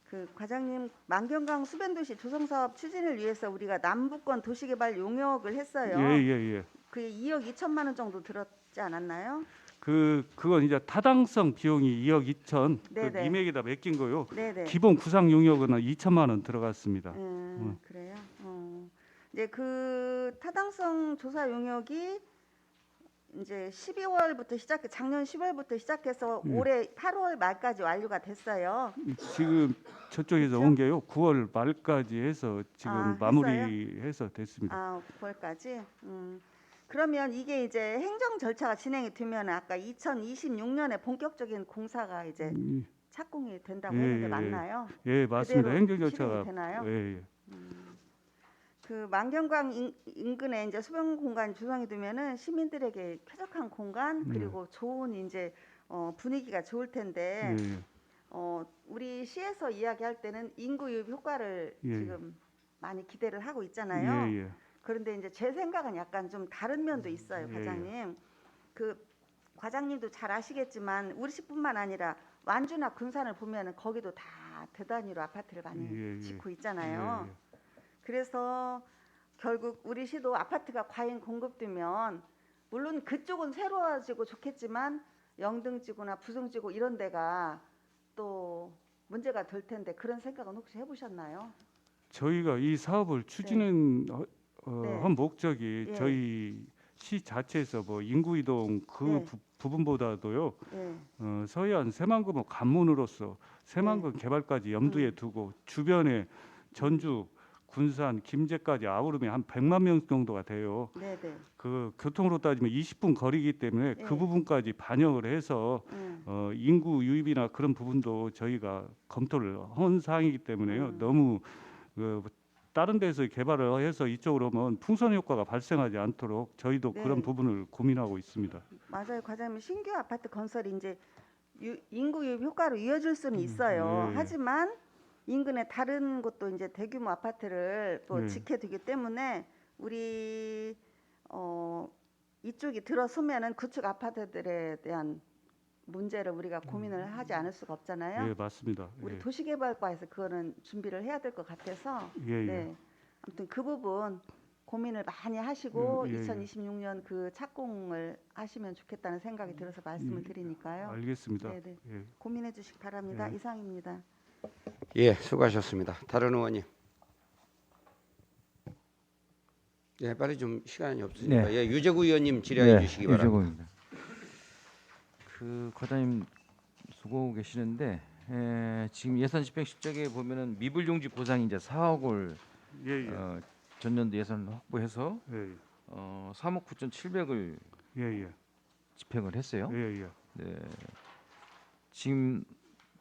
그 과장님, 만경강 수변 도시 조성 사업 추진을 위해서 우리가 남부권 도시개발 용역을 했어요. 예. 그게 2억 2천만 원 정도 들었지 않았나요? 그건 이제 타당성 비용이 2억 2천 그 네네. 이맥에다 맡긴 거요. 네네. 기본 구상 용역은 2천만 원 들어갔습니다. 그래요. 이제 그 타당성 조사 용역이 이제 12월부터 작년 10월부터 시작해서 올해 8월 말까지 완료가 됐어요. 지금 저쪽에서 그렇죠? 온 게요. 9월 말까지 해서 지금 마무리해서 됐습니다. 아, 9월까지. 그러면 이게 이제 행정 절차가 진행이 되면 아까 2026년에 본격적인 공사가 이제 착공이 된다고 했는데 맞나요? 예, 맞습니다. 그대로 행정 절차가 실행이 되나요? 예. 그 만경강 인근에 이제 수변 공간이 조성이 되면은 시민들에게 쾌적한 공간 그리고 좋은 이제 분위기가 좋을 텐데 예. 우리 시에서 이야기할 때는 인구 유입 효과를 예. 지금 많이 기대를 하고 있잖아요. 예. 그런데 이제 제 생각은 약간 좀 다른 면도 있어요, 예. 과장님. 그 과장님도 잘 아시겠지만 우리시뿐만 아니라 완주나 군산을 보면은 거기도 다 대단위로 아파트를 많이 짓고 있잖아요. 그래서 결국 우리 시도 아파트가 과잉 공급되면 물론 그쪽은 새로워지고 좋겠지만 영등지구나 부승지구 이런 데가 또 문제가 될 텐데 그런 생각은 혹시 해보셨나요? 저희가 이 사업을 추진한 네. 한 목적이 예. 저희 시 자체에서 뭐 인구 이동 그 네. 부분보다도요. 예. 서해안 새만금 관문으로서 새만금 개발까지 염두에 두고 주변에 전주, 군산, 김제까지 아우르면 한 100만 명 정도가 돼요. 네네. 그 교통으로 따지면 20분 거리이기 때문에 그 예. 부분까지 반영을 해서 인구 유입이나 그런 부분도 저희가 검토를 한 사항이기 때문에요. 너무 다른 데서 개발을 해서 이쪽으로 오면 풍선 효과가 발생하지 않도록 저희도 네. 그런 부분을 고민하고 있습니다. 맞아요, 과장님. 신규 아파트 건설이 이제 인구 유입 효과로 이어질 수는 있어요. 예. 하지만 인근의 다른 곳도 이제 대규모 아파트를 또 예. 짓게 되기 때문에 우리 이쪽이 들어서면은 그쪽 아파트들에 대한 문제를 우리가 고민을 하지 않을 수가 없잖아요. 예, 맞습니다. 우리 예. 도시개발과에서 그거는 준비를 해야 될 것 같아서 예. 네. 아무튼 그 부분 고민을 많이 하시고 예. 2026년 그 착공을 하시면 좋겠다는 생각이 들어서 말씀을 드리니까요. 알겠습니다. 네네. 예. 고민해 주시기 바랍니다. 예. 이상입니다. 예, 수고하셨습니다. 다른 의원님. 예, 빨리 좀 시간이 없으니까. 네. 예, 유재구 의원님 질의해 주시기 바랍니다. 유재고입니다. 그 과장님 수고하고 계시는데 지금 예산 집행 실적에 보면은 미불용지 보상 이제 4억을 예. 전년도 예산을 확보해서 예. 3억 9,700을 예. 집행을 했어요. 예. 네. 지금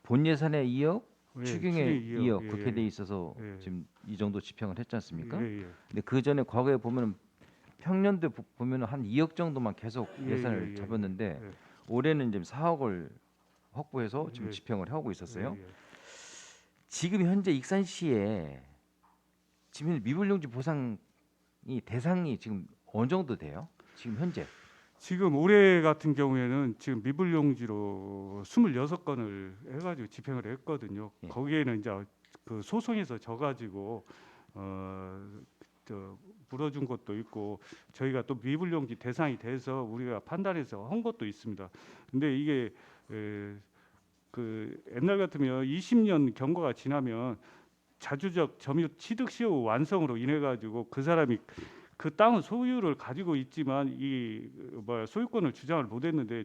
본 예산에 2억, 예, 추경에 추경이 2억 예. 그렇게 돼 있어서 예. 지금 이 정도 집행을 했지 않습니까? 예. 근데 그 전에 과거에 보면 평년도에 보면은 한 2억 정도만 계속 예산을 예. 잡았는데 예. 올해는 지금 4억을 확보해서 지금 예. 집행을 하고 있었어요. 예. 지금 현재 익산시에 지금 미불용지 보상이 대상이 지금 어느 정도 돼요? 지금 현재? 지금 올해 같은 경우에는 지금 미불용지로 26건을 해가지고 집행을 했거든요. 예. 거기에는 이제 그 소송에서 져가지고 물어준 것도 있고 저희가 또 미불용지 대상이 돼서 우리가 판단해서 한 것도 있습니다. 근데 이게 그 옛날 같으면 20년 경과가 지나면 자주적 점유 취득 시효 완성으로 인해 가지고 그 사람이 그 땅은 소유를 가지고 있지만 이 소유권을 주장을 못했는데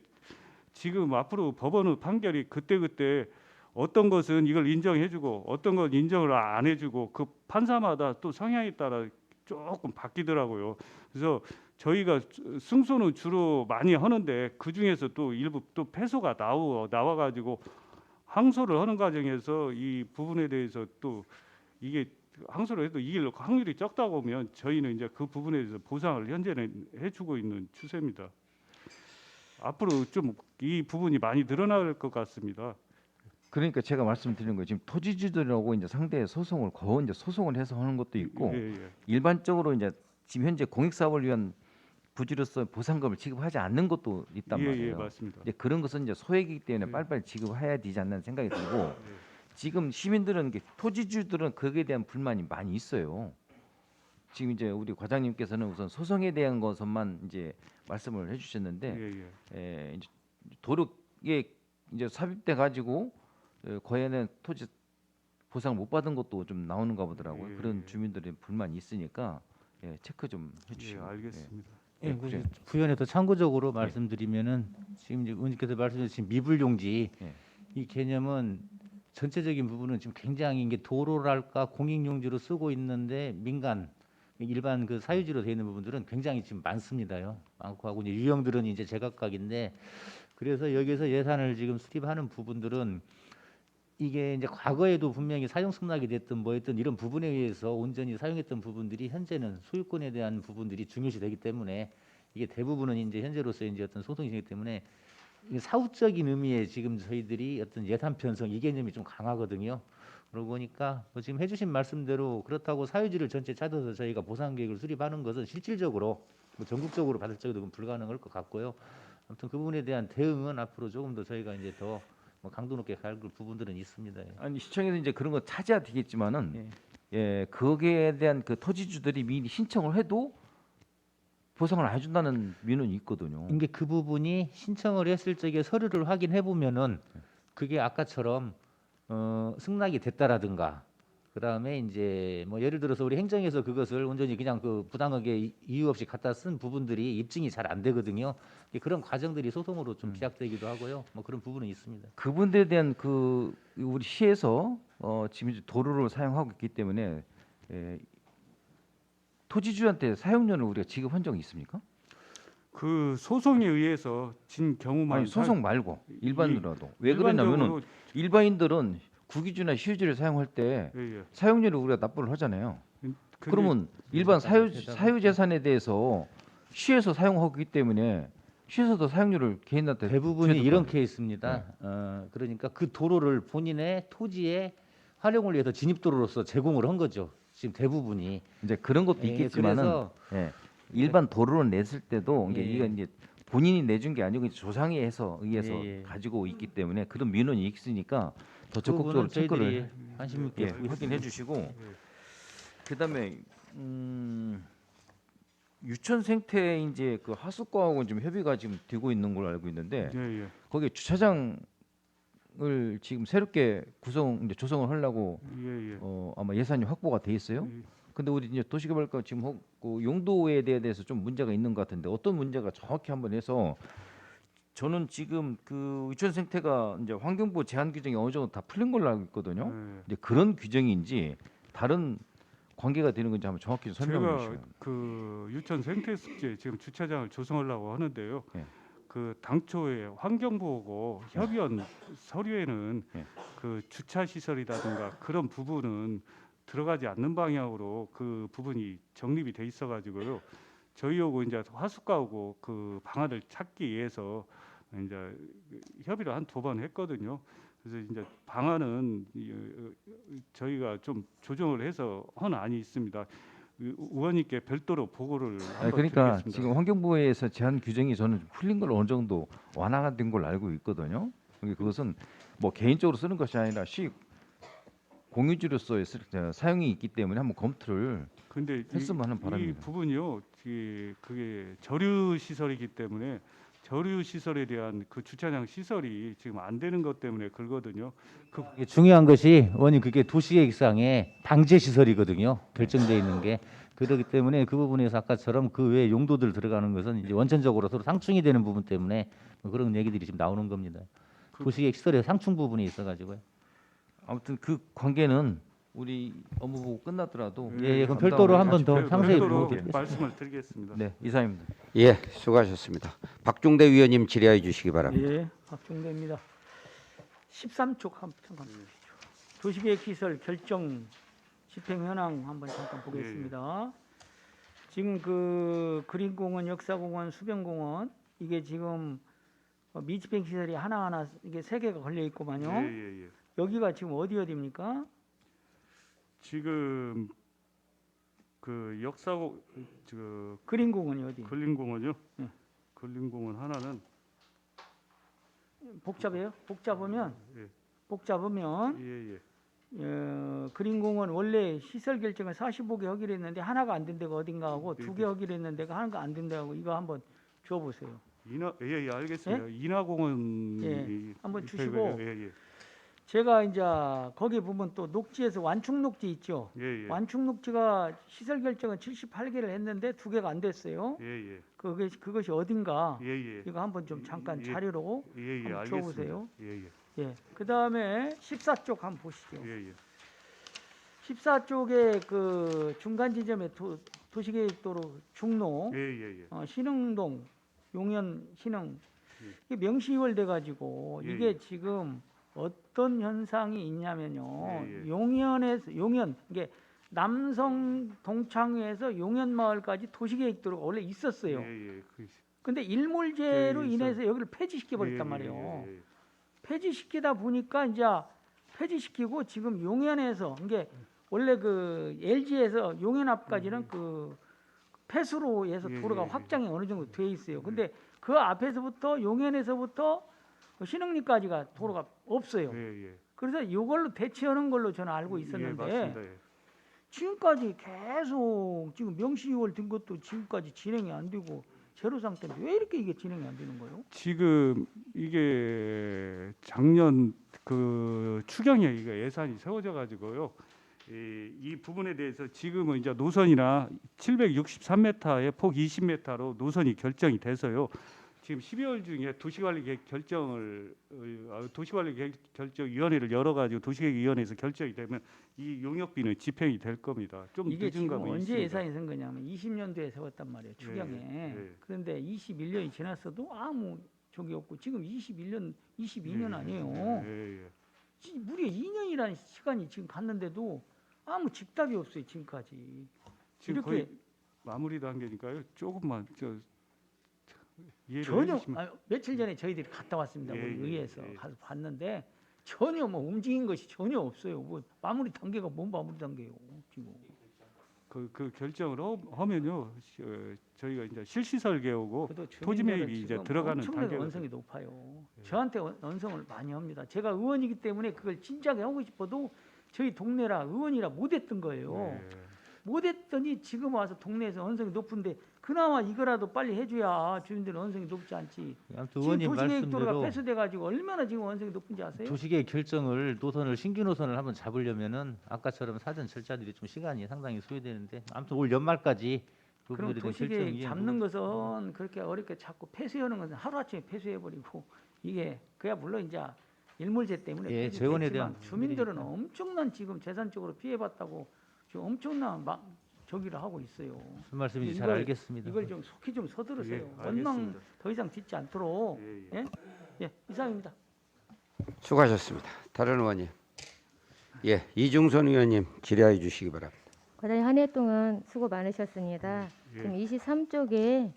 지금 앞으로 법원의 판결이 그때 어떤 것은 이걸 인정해주고 어떤 건 인정을 안 해주고 그 판사마다 또 성향에 따라 조금 바뀌더라고요. 그래서 저희가 승소는 주로 많이 하는데 그 중에서 또 일부 또 패소가 나와가지고 항소를 하는 과정에서 이 부분에 대해서 또 이게 항소를 해도 이길 확률이 적다고 보면 저희는 이제 그 부분에 대해서 보상을 현재는 해주고 있는 추세입니다. 앞으로 좀 이 부분이 많이 늘어날 것 같습니다. 그러니까 제가 말씀드린 거예요. 지금 토지주들하고 이제 상대 소송을 거의 이제 소송을 해서 하는 것도 있고 일반적으로 이제 지금 현재 공익사업을 위한 부지로서 보상금을 지급하지 않는 것도 있단 말이에요. 맞습니다. 이제 그런 것은 이제 소액이기 때문에 빨리빨리 지급해야 되지 않는 생각이 들고 지금 시민들은 토지주들은 거기에 대한 불만이 많이 있어요. 지금 이제 우리 과장님께서는 우선 소송에 대한 것만 이제 말씀을 해주셨는데 이제 도로에 이제 삽입돼 가지고 거에는 토지 보상 못 받은 것도 좀 나오는가 보더라고요. 그런 주민들의 불만이 있으니까 체크 좀 해주시면. 알겠습니다. 그래. 부연에 더 참고적으로 말씀드리면은 지금 이제 의원님께서 말씀하신 미불용지 이 개념은 전체적인 부분은 지금 굉장히 이게 도로랄까 공익용지로 쓰고 있는데 민간 일반 그 사유지로 되어 있는 부분들은 굉장히 지금 많습니다요. 많고 하고 이제 유형들은 이제 제각각인데 그래서 여기서 예산을 지금 수립하는 부분들은 이게 이제 과거에도 분명히 사용 승낙이 됐든 뭐였든 이런 부분에 의해서 온전히 사용했던 부분들이 현재는 소유권에 대한 부분들이 중요시되기 때문에 이게 대부분은 이제 현재로서 이제 어떤 소송이기 때문에 이게 사후적인 의미의 지금 저희들이 어떤 예산 편성 이 개념이 좀 강하거든요. 그러고 보니까 뭐 지금 해주신 말씀대로 그렇다고 사유지를 전체 찾아서 저희가 보상 계획을 수립하는 것은 실질적으로 뭐 전국적으로 받을 적에도 불가능할 것 같고요. 아무튼 그 부분에 대한 대응은 앞으로 조금 더 저희가 이제 더 뭐 강도 높게 갈 부분들은 있습니다. 아니 시청에서 이제 그런 거 찾아야 되겠지만은 거기에 대한 그 토지주들이 미리 신청을 해도 보상을 안 해준다는 민원이 있거든요. 이게 그 부분이 신청을 했을 적에 서류를 확인해 보면은 그게 아까처럼 승낙이 됐다라든가 그다음에 이제 뭐 예를 들어서 우리 행정에서 그것을 온전히 그냥 그 부당하게 이유 없이 갖다 쓴 부분들이 입증이 잘 안 되거든요. 그런 과정들이 소송으로 좀 비약되기도 하고요. 뭐 그런 부분은 있습니다. 그분들에 대한 그 우리 시에서 지금 이제 도로를 사용하고 있기 때문에 토지주한테 사용료를 우리가 지급한 적이 있습니까? 그 소송에 의해서 진 경우만 아니 소송 말고 일반으로도 왜 그러냐면은 일반인들은 구기주나 시유지를 사용할 때 사용료를 우리가 납부를 하잖아요. 그러면 일반 사유재산에 대해서 시에서 사용하고 있기 때문에 시에서도 사용료를 개인한테 대부분이 이런 케이스입니다. 그러니까 그 도로를 본인의 토지에 활용을 위해서 진입도로로서 제공을 한 거죠. 지금 대부분이 이제 그런 것도 있겠지만은 일반 도로를 냈을 때도 이건 이제 본인이 내준 게 아니고 이제 조상에 의해서 가지고 있기 때문에 그런 민원이 있으니까 더 적극적으로 체크를 관심 있게 확인해 주시고 그다음에 유천 생태 이제 그 하수과하고 좀 협의가 지금 되고 있는 걸로 알고 있는데 거기에 주차장을 지금 새롭게 조성을 하려고 아마 예산이 확보가 돼 있어요. 근데 우리 이제 도시개발과 지금 그 용도에 대해서 좀 문제가 있는 것 같은데 어떤 문제가 정확히 한번 해서 저는 지금 그 유천 생태가 이제 환경부 제한 규정이 어느 정도 다 풀린 걸로 알고 있거든요. 이제 그런 규정인지 다른 관계가 되는 건지 한번 정확히 설명해 주시면. 제가 그 유천 생태습지에 지금 주차장을 조성하려고 하는데요. 그 당초에 환경부하고 협의한 서류에는 그 주차 시설이라든가 그런 부분은 들어가지 않는 방향으로 그 부분이 정립이 돼 있어가지고요. 저희하고 이제 화수과하고 그 방안을 찾기 위해서 이제 협의를 한 2번 했거든요. 그래서 이제 방안은 저희가 좀 조정을 해서 한 안이 있습니다. 의원님께 별도로 보고를 한번 그러니까 드리겠습니다. 지금 환경부에서 제한 규정이 저는 풀린 걸 어느 정도 완화가 된 걸로 알고 있거든요. 그것은 뭐 개인적으로 쓰는 것이 아니라 시 공유지로서의 사용이 있기 때문에 한번 검토를 했으면 하는 바람입니다. 이 부분이요, 그게 저류 시설이기 때문에 저류 시설에 대한 그 주차장 시설이 지금 안 되는 것 때문에 그러거든요. 중요한 것이 의원님 그게 도시계획상의 방제 시설이거든요. 결정되어 있는 게 그렇기 때문에 그 부분에서 아까처럼 그 외 용도들 들어가는 것은 이제 원천적으로 서로 상충이 되는 부분 때문에 뭐 그런 얘기들이 지금 나오는 겁니다. 도시계획 시설의 상충 부분이 있어가지고요. 아무튼 그 관계는 우리 업무보고 끝나더라도 그럼 별도로 한 번 더 상세히 보도록 말씀을 드리겠습니다. 네, 이상입니다. 예, 수고하셨습니다. 박중대 위원님 질의해 주시기 바랍니다. 예, 박종대입니다. 13쪽 한번 잠깐 보시죠. 도시계획시설 결정 집행 현황 한번 잠깐 보겠습니다. 지금 그 그린공원, 역사공원, 수변공원 이게 지금 미집행 시설이 하나하나 이게 3개가 걸려 있고만요. 여기가 지금 어디입니까? 지금 그 역사고 그 그린공원이 어디? 근린공원이요. 네. 근린공원 하나는 복잡해요? 복잡하면 예. 복잡하면 예, 예. 그린공원 원래 시설 결정을 45개 하기로 했는데 하나가 안 된 데가 어딘가 하고 네, 2개 하기로 했는데 하나가 안 된 데가 하고 이거 한번 줘보세요. 예, 예, 알겠습니다. 인하공원 예, 한번 주시고. 예, 예. 제가 이제 거기 보면 또 녹지에서 완충 녹지 있죠. 예, 예. 완충 녹지가 시설 결정은 78개를 했는데 2개가 안 됐어요. 예, 예. 그것이 어딘가 예, 예. 이거 한번 좀 잠깐 예, 자료로 예, 예, 한번 알겠습니다. 줘보세요. 예, 예. 예. 그다음에 14쪽 한번 보시죠. 예, 예. 14쪽에 그 중간 지점에 도시계획도로 중로, 예, 예, 예. 신흥동, 용현, 신흥 예. 이게 명시월 돼가지고 예, 이게 예. 지금 어떤 현상이 있냐면요. 예, 예. 용현 이게 남성 동창회에서 용현 마을까지 도시계획도로가 원래 있었어요. 예, 예. 근데 일몰제로 예, 인해서 여기를 폐지시켜 버렸단 예, 말이에요. 예, 예. 폐지시키다 보니까 이제 폐지시키고 지금 용현에서 이게 원래 그 LG에서 용현 앞까지는 그 폐수로에서 예, 도로가 예, 확장이 어느 정도 돼 있어요. 근데 그 앞에서부터 용현에서부터 신흥리까지가 도로가 없어요. 예, 예. 그래서 이걸로 대체하는 걸로 저는 알고 예, 있었는데 맞습니다. 예. 지금까지 계속 지금 명시월 든 것도 지금까지 진행이 안 되고 제로 상태인데 왜 이렇게 이게 진행이 안 되는 거예요? 지금 이게 작년 그 추경에 이게 예산이 세워져 가지고요. 이 부분에 대해서 지금은 이제 노선이나 763m에 폭 20m로 노선이 결정이 돼서요. 지금 12월 중에 도시관리계획 결정을 결정위원회를 열어가지고 도시계획위원회에서 결정이 되면 이 용역비는 집행이 될 겁니다. 좀 이게 늦은 지금 감은 언제 있습니다. 예산이 선 거냐면 20년도에 세웠단 말이에요. 추경에. 예. 그런데 21년이 지났어도 아무 적이 없고 지금 21년, 22년 아니에요. 예, 예. 무려 2년이라는 시간이 지금 갔는데도 아무 직답이 없어요. 지금까지. 지금 이렇게 거의 마무리 단계니까요. 조금만 이해를 전혀 해주시면. 며칠 전에 저희들이 갔다 왔습니다. 예, 우리 예, 의회에서 예. 가서 봤는데 전혀 뭐 움직인 것이 전혀 없어요. 뭐 마무리 단계가 뭔 마무리 단계예요. 지금. 그 결정을 하면요. 저희가 이제 실시설 개하고 그래도 토지 주민들은 매입이 이제 지금 들어가는 엄청나게 단계가 언성이 높아요. 저한테 언성을 많이 합니다. 제가 의원이기 때문에 그걸 진작에 하고 싶어도 저희 동네라 의원이라 못했던 거예요. 못했더니 지금 와서 동네에서 언성이 높은데 그나마 이거라도 빨리 해줘야 주민들은 언성이 높지 않지. 아무튼 지금 의원님 도시계획도로가 말씀대로 폐쇄돼가지고 얼마나 지금 언성이 높은지 아세요? 도시계획 결정을 노선을 신규 노선을 한번 잡으려면은 아까처럼 사전 절차들이 좀 시간이 상당히 소요되는데 아무튼 올 연말까지 그 그럼 부분들에 대한 도시계획 결정이 잡는 것은 그렇게 어렵게 자꾸 폐쇄하는 것은 하루아침에 폐쇄해버리고 이게 그야 물론 이제 일몰제 때문에 예, 폐쇄됐지만 재원에 대한 주민들은 문제니까. 엄청난 지금 재산적으로 피해봤다고 지금 엄청난 저기를 하고 있어요. 무슨 말씀인지 잘 이걸- 알겠습니다. 이걸 좀 속히 좀 서두르세요. 예, 원망 알겠습니다. 더 이상 짓지 않도록. 예, 예. 예, 예, 이상입니다. 수고하셨습니다. 다른 의원님. 예, 이중선 의원님 질의해 주시기 바랍니다. 과장님 한 해 동안 수고 많으셨습니다. 예. 지금 23쪽에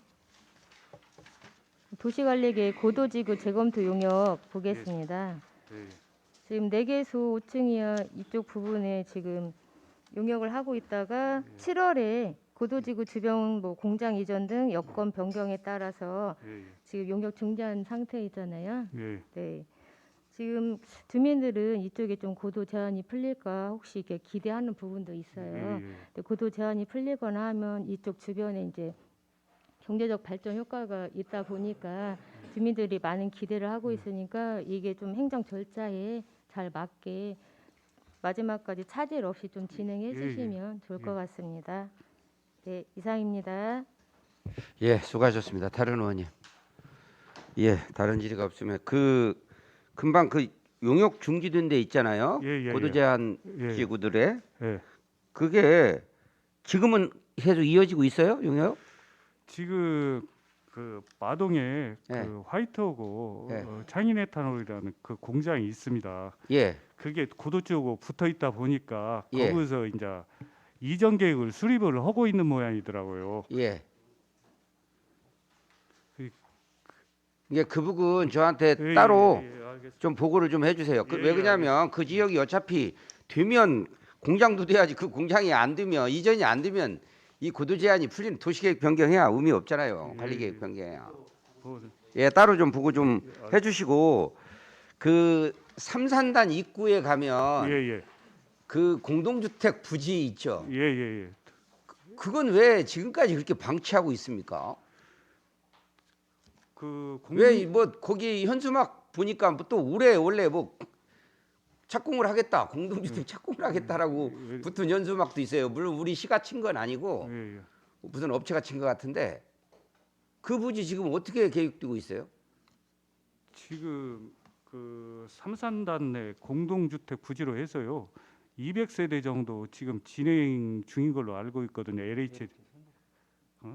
도시관리계획 고도지구 재검토 용역 보겠습니다. 예. 지금 4개소 5층 이하 이쪽 부분에 지금 용역을 하고 있다가 7월에 고도지구 주변 뭐 공장 이전 등 여건 변경에 따라서 예, 지금 용역 중단 상태이잖아요. 예. 네. 지금 주민들은 이쪽에 좀 고도 제한이 풀릴까 혹시 이렇게 기대하는 부분도 있어요. 예, 예. 근데 고도 제한이 풀리거나 하면 이쪽 주변에 이제 경제적 발전 효과가 있다 보니까 주민들이 많은 기대를 하고 있으니까 이게 좀 행정 절차에 잘 맞게 마지막까지 차질 없이 좀 진행해 예, 주시면 좋을 것 같습니다. 네, 이상입니다. 예, 수고하셨습니다. 다른 의원님. 예, 다른 질의가 없으면 금방 그 용역 중지된 데 있잖아요. 예, 예, 고도 예. 제한 예. 지구들에 예. 그게 지금은 계속 이어지고 있어요, 용역? 지금 그 마동에 예. 그 화이트하고 예. 창인에탄올이라는 그 공장이 있습니다. 예, 그게 고도지구하고 붙어 있다 보니까 예. 거기서 이제 이전 계획을 수립을 하고 있는 모양이더라고요. 예. 그- 이게 그 부분 저한테 예, 따로 예, 예, 알겠습니다. 알겠습니다. 좀 보고를 좀 해주세요. 예, 왜 예, 그러냐면 그 지역이 어차피 되면 공장도 돼야지. 그 공장이 안 되면, 이전이 안 되면 이 고도 제한이 풀리는, 도시계획 변경해야 의미 없잖아요. 예, 관리계획 예. 변경해야. 어, 예, 따로 좀 보고 좀 해주시고, 그 삼산단 입구에 가면 예. 그 공동주택 부지 있죠. 예. 그건 왜 지금까지 그렇게 방치하고 있습니까? 그 왜 뭐 거기 현수막 보니까 또 원래 뭐 착공을 하겠다, 공동주택 착공을 하겠다라고 붙은 현수막도 있어요. 물론 우리 시가 친 건 아니고 예. 무슨 업체가 친 것 같은데, 그 부지 지금 어떻게 계획되고 있어요? 지금 그 삼산단 내 공동주택 부지로 해서요. 200세대 정도 지금 진행 중인 걸로 알고 있거든요.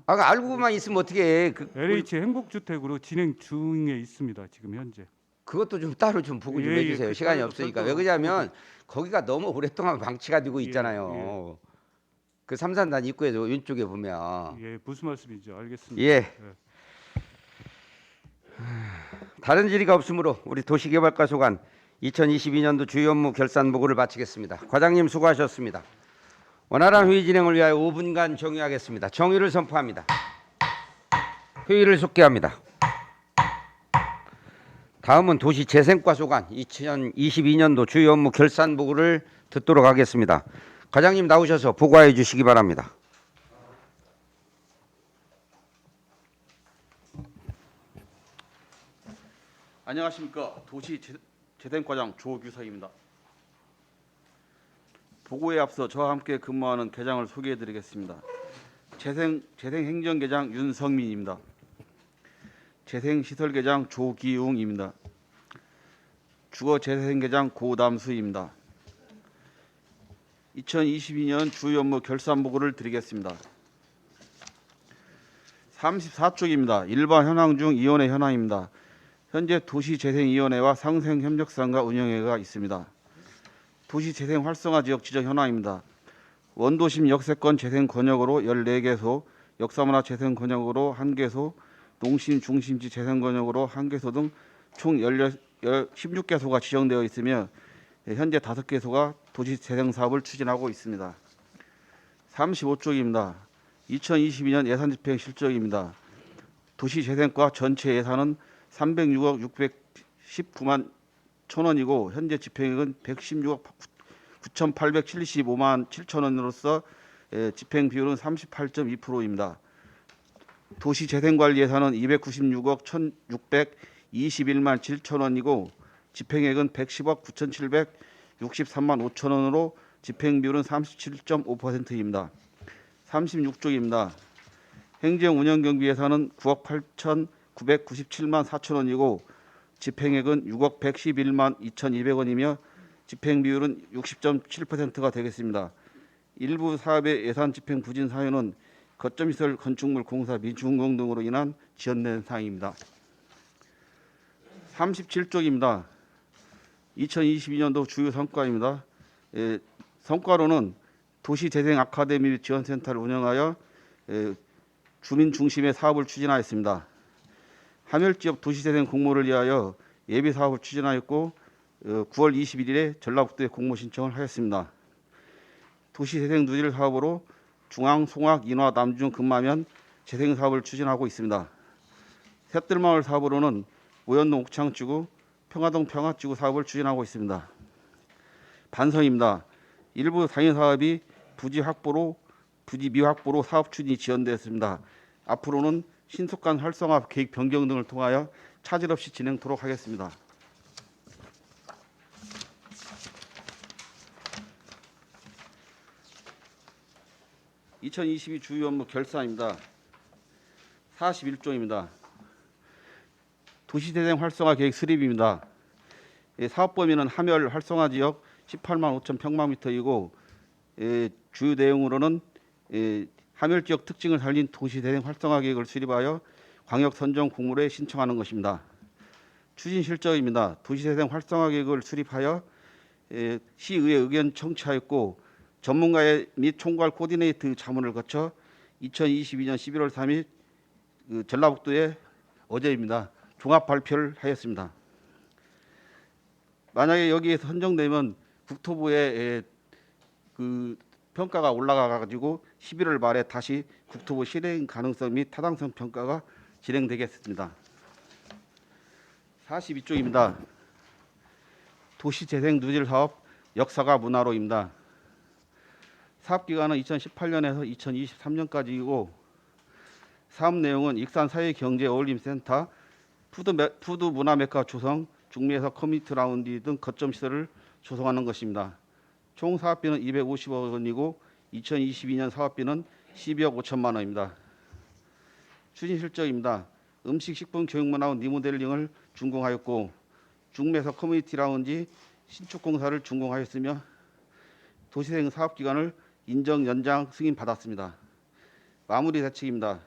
아, 알고만 있으면 어떻게 해? LH 행복주택으로 진행 중에 있습니다. 지금 현재. 그것도 좀 따로 좀 보고 좀 예, 해주세요. 그 시간이 따로 없으니까. 왜 별도로 그러냐면 거기가 너무 오랫동안 방치가 되고 있잖아요. 그 삼산단 입구에도 왼쪽에 보면. 예, 무슨 말씀인지 알겠습니다. 예. 다른 질의가 없으므로 우리 도시개발과 소관 2022년도 주요 업무 결산 보고를 마치겠습니다. 과장님 수고하셨습니다. 원활한 회의 진행을 위하여 5분간 정의하겠습니다. 정의를 선포합니다. 회의를 속개합니다. 다음은 도시재생과 소관 2022년도 주요 업무 결산 보고를 듣도록 하겠습니다. 과장님 나오셔서 보고해 주시기 바랍니다. 안녕하십니까. 도시재생과장 조규서입니다. 보고에 앞서 저와 함께 근무하는 계장을 소개해드리겠습니다. 재생행정계장 윤성민입니다. 재생시설계장 조기웅입니다. 주거재생계장 고담수입니다. 2022년 주요 업무 결산 보고를 드리겠습니다. 34쪽입니다. 일반 현황 중 위원회 현황입니다. 현재 도시재생위원회와 상생협력상과 운영회가 있습니다. 도시재생 활성화 지역 지정 현황입니다. 원도심 역세권 재생 권역으로 14개소, 역사문화 재생 권역으로 1개소, 농심 중심지 재생 권역으로 1개소 등 총 16개소가 지정되어 있으며 현재 5개소가 도시재생 사업을 추진하고 있습니다. 35쪽입니다. 2022년 예산 집행 실적입니다. 도시재생과 전체 예산은 306억 619만 1,000원이고 현재 집행액은 116억 9,875만 7천원으로서 집행 비율은 38.2%입니다. 도시재생관리 예산은 296억 1,621만 7천원이고 집행액은 110억 9,763만 5천원으로 집행 비율은 37.5%입니다. 36쪽입니다. 행정운영경비 예산은 9억 8,997만 4천원이고 집행액은 6억 111만 2,200원이며 집행 비율은 60.7%가 되겠습니다. 일부 사업의 예산 집행 부진 사유는 거점시설 건축물 공사 미준공 등으로 인한 지연된 사항입니다. 37쪽입니다. 2022년도 주요 성과입니다. 성과로는 도시재생 아카데미 및 지원센터를 운영하여 주민 중심의 사업을 추진하였습니다. 하멸지역 도시재생 공모를 위하여 예비 사업을 추진하였고 9월 21일에 전라북도에 공모 신청을 하였습니다. 도시재생 누질 사업으로 중앙, 송악, 인화, 남중, 금마면 재생 사업을 추진하고 있습니다. 샛들마을 사업으로는 오연동 옥창지구, 평화동 평화지구 사업을 추진하고 있습니다. 반성입니다. 일부 상해 사업이 부지 미확보로 사업 추진이 지연되었습니다. 앞으로는 신속한 활성화 계획 변경 등을 통하여 차질 없이 진행토록 하겠습니다. (2022) 주요 업무 결산입니다. 41조입니다. 도시재생 활성화 계획 수립입니다. 사업 범위는 하멸 활성화 지역 18만 5천 평방미터이고 주요 내용으로는 하멸 지역 특징을 살린 도시재생 활성화 계획을 수립하여 광역 선정 공모에 신청하는 것입니다. 추진 실적입니다. 도시재생 활성화 계획을 수립하여 시의회 의견 청취하였고 전문가의 및 총괄 코디네이트 자문을 거쳐 2022년 11월 3일 전라북도에 어제입니다. 종합 발표를 하였습니다. 만약에 여기에서 선정되면 국토부에 그 평가가 올라가 가지고 11월 말에 다시 국토부 실행 가능성 및 타당성 평가가 진행되겠습니다. 42쪽입니다. 도시재생 누질 사업 역사가 문화로입니다. 사업 기간은 2018년에서 2023년까지이고 사업 내용은 익산사회경제어울림센터, 푸드 문화메카 조성, 중미에서 커뮤니티 라운지 등 거점 시설을 조성하는 것입니다. 총 사업비는 250억 원이고 2022년 사업비는 12억 5천만 원입니다. 추진 실적입니다. 음식, 식품, 교육문화원 리모델링을 준공하였고 중미에서 커뮤니티 라운지 신축 공사를 준공하였으며 도시재생 사업 기간을 인정 연장 승인 받았습니다. 마무리 대책입니다.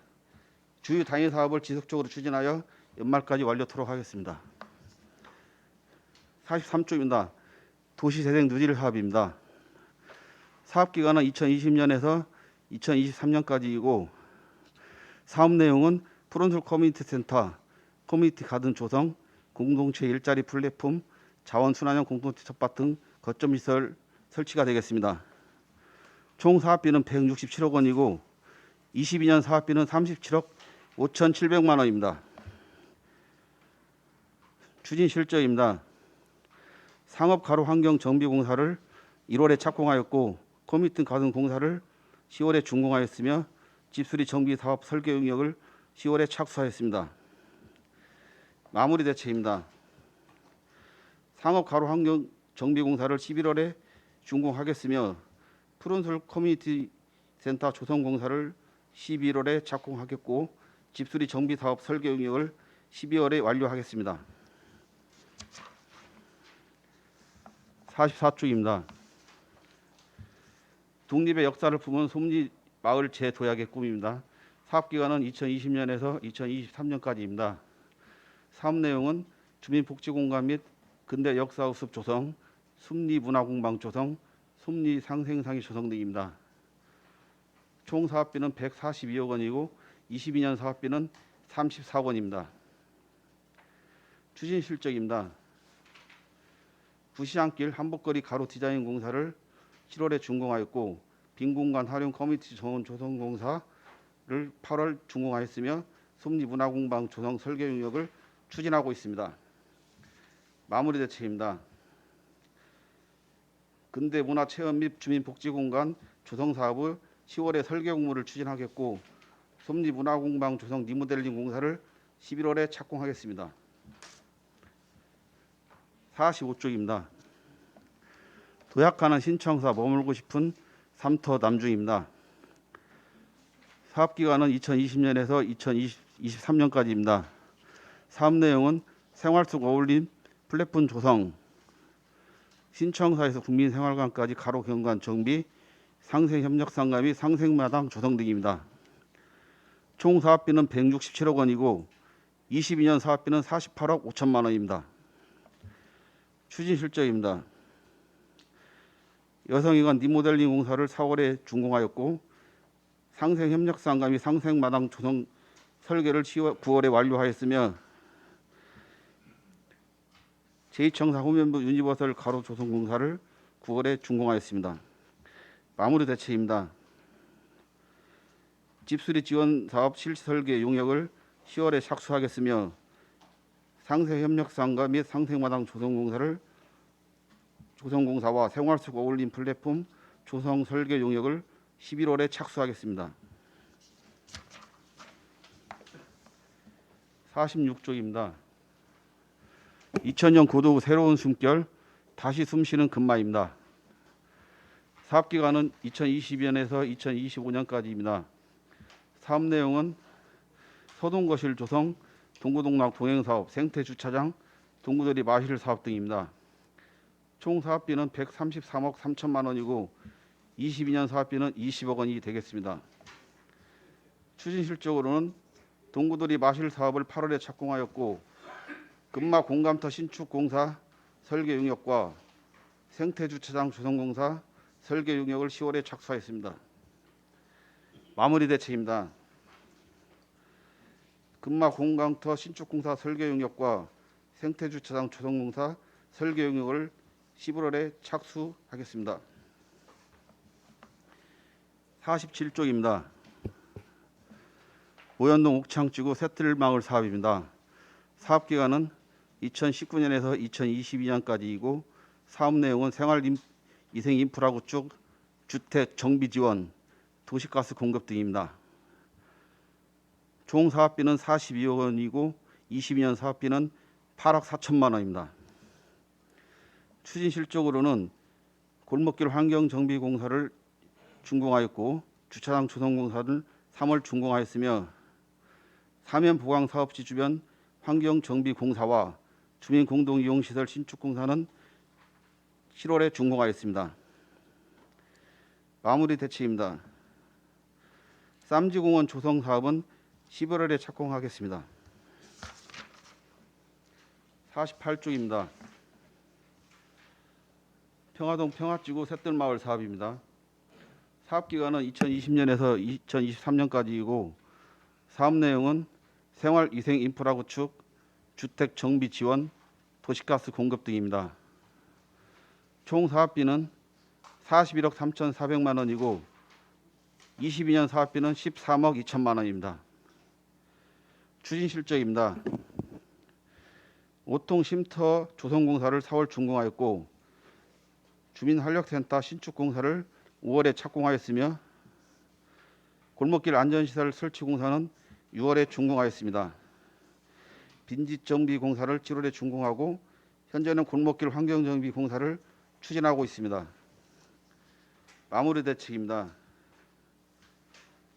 주요 단위 사업을 지속적으로 추진하여 연말까지 완료토록 하겠습니다. 43조입니다. 도시재생 누질 사업입니다. 사업 기간은 2020년에서 2023년까지이고 사업 내용은 푸른술 커뮤니티 센터, 커뮤니티 가든 조성, 공동체 일자리 플랫폼, 자원순환형 공동체 텃밭 등 거점 시설 설치가 되겠습니다. 총 사업비는 167억 원이고 22년 사업비는 37억 5,700만 원입니다. 추진 실적입니다. 상업 가로 환경 정비 공사를 1월에 착공하였고 커뮤니티 가든 공사를 10월에 준공하였으며 집수리 정비 사업 설계 용역을 10월에 착수하였습니다. 마무리 대책입니다. 상업 가로 환경 정비 공사를 11월에 준공하겠으며 푸른술 커뮤니티 센터 조성 공사를 11월에 착공하겠고 집수리 정비 사업 설계 용역을 12월에 완료하겠습니다. 44쪽입니다. 독립의 역사를 품은 솜리 마을 재도약의 꿈입니다. 사업 기간은 2020년에서 2023년까지입니다. 사업 내용은 주민복지공간 및 근대 역사우습 조성, 솜리 문화공방 조성, 솜리 상생상이 조성 등입니다. 총 사업비는 142억 원이고 22년 사업비는 34억 원입니다. 추진 실적입니다. 부시장길 한복거리 가로 디자인 공사를 7월에 준공하였고 빈 공간 활용 커뮤니티 정원 조성 공사를 8월 준공하였으며 솜리 문화공방 조성 설계 용역을 추진하고 있습니다. 마무리 대책입니다. 근대 문화 체험 및 주민 복지 공간 조성 사업을 10월에 설계 공모를 추진하겠고 솜리 문화공방 조성 리모델링 공사를 11월에 착공하겠습니다. 45쪽입니다. 도약하는 신청사 머물고 싶은 삼터 남중입니다. 사업 기간은 2020년에서 2023년까지입니다. 사업 내용은 생활 속 어울림 플랫폼 조성, 신청사에서 국민생활관까지 가로 경관 정비, 상생협력상가 및 상생마당 조성 등입니다. 총 사업비는 167억 원이고 22년 사업비는 48억 5천만 원입니다. 추진 실적입니다. 여성의관 리모델링 공사를 4월에 준공하였고 상생협력상가 및 상생마당 조성 설계를 9월에 완료하였으며 제2청사 후면부 유니버설 가로 조성 공사를 9월에 준공하였습니다. 마무리 대책입니다. 집수리 지원 사업 실시 설계 용역을 10월에 착수하겠으며 상생협력상가 및 상생마당 조성공사와 생활 속 어울림 플랫폼 조성 설계 용역을 11월에 착수하겠습니다. 46쪽입니다. 2000년 고도 새로운 숨결 다시 숨쉬는 금마입니다. 사업 기간은 2022년에서 2025년까지입니다. 사업 내용은 서동거실 조성, 동구동락 동행사업, 생태주차장, 동구들이 마실 사업 등입니다. 총 사업비는 133억 3천만 원이고 22년 사업비는 20억 원이 되겠습니다. 추진 실적으로는 동구들이 마실 사업을 8월에 착공하였고 금마 공감터 신축 공사 설계 용역과 생태주차장 조성 공사 설계 용역을 10월에 착수하였습니다. 마무리 대책입니다. 금마 공감터 신축 공사 설계 용역과 생태주차장 조성 공사 설계 용역을 11월에 착수하겠습니다. 47쪽입니다. 오연동 옥창지구 새뜰마을 사업입니다. 사업 기간은 2019년에서 2022년까지이고 사업 내용은 생활위생 인프라 구축, 주택 정비 지원, 도시가스 공급 등입니다. 총 사업비는 42억 원이고 22년 사업비는 8억 4천만 원입니다. 추진 실적으로는 골목길 환경 정비 공사를 준공하였고 주차장 조성 공사를 3월 준공하였으며 사면 보강 사업지 주변 환경 정비 공사와 주민 공동 이용 시설 신축 공사는 7월에 준공하였습니다. 마무리 대책입니다. 쌈지공원 조성 사업은 11월에 착공하겠습니다. 48쪽입니다. 평화동 평화지구 새뜰마을 사업입니다. 사업 기간은 2020년에서 2023년까지이고 사업 내용은 생활위생 인프라 구축, 주택 정비 지원, 도시가스 공급 등입니다. 총 사업비는 41억 3,400만 원이고 22년 사업비는 13억 2천만 원입니다. 추진 실적입니다. 5통 쉼터 조성 공사를 4월 준공하였고 주민활력센터 신축 공사를 5월에 착공하였으며 골목길 안전시설 설치 공사는 6월에 준공하였습니다. 빈집 정비 공사를 7월에 준공하고 현재는 골목길 환경 정비 공사를 추진하고 있습니다. 마무리 대책입니다.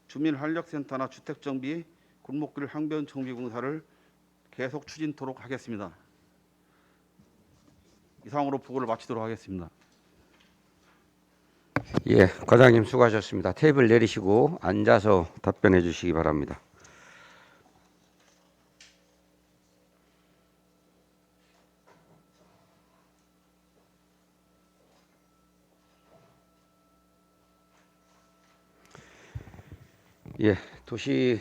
주민활력센터나 주택 정비, 골목길 환경 정비 공사를 계속 추진토록 하겠습니다. 이상으로 보고를 마치도록 하겠습니다. 예, 과장님 수고하셨습니다. 테이블 내리시고 앉아서 답변해 주시기 바랍니다. 예, 도시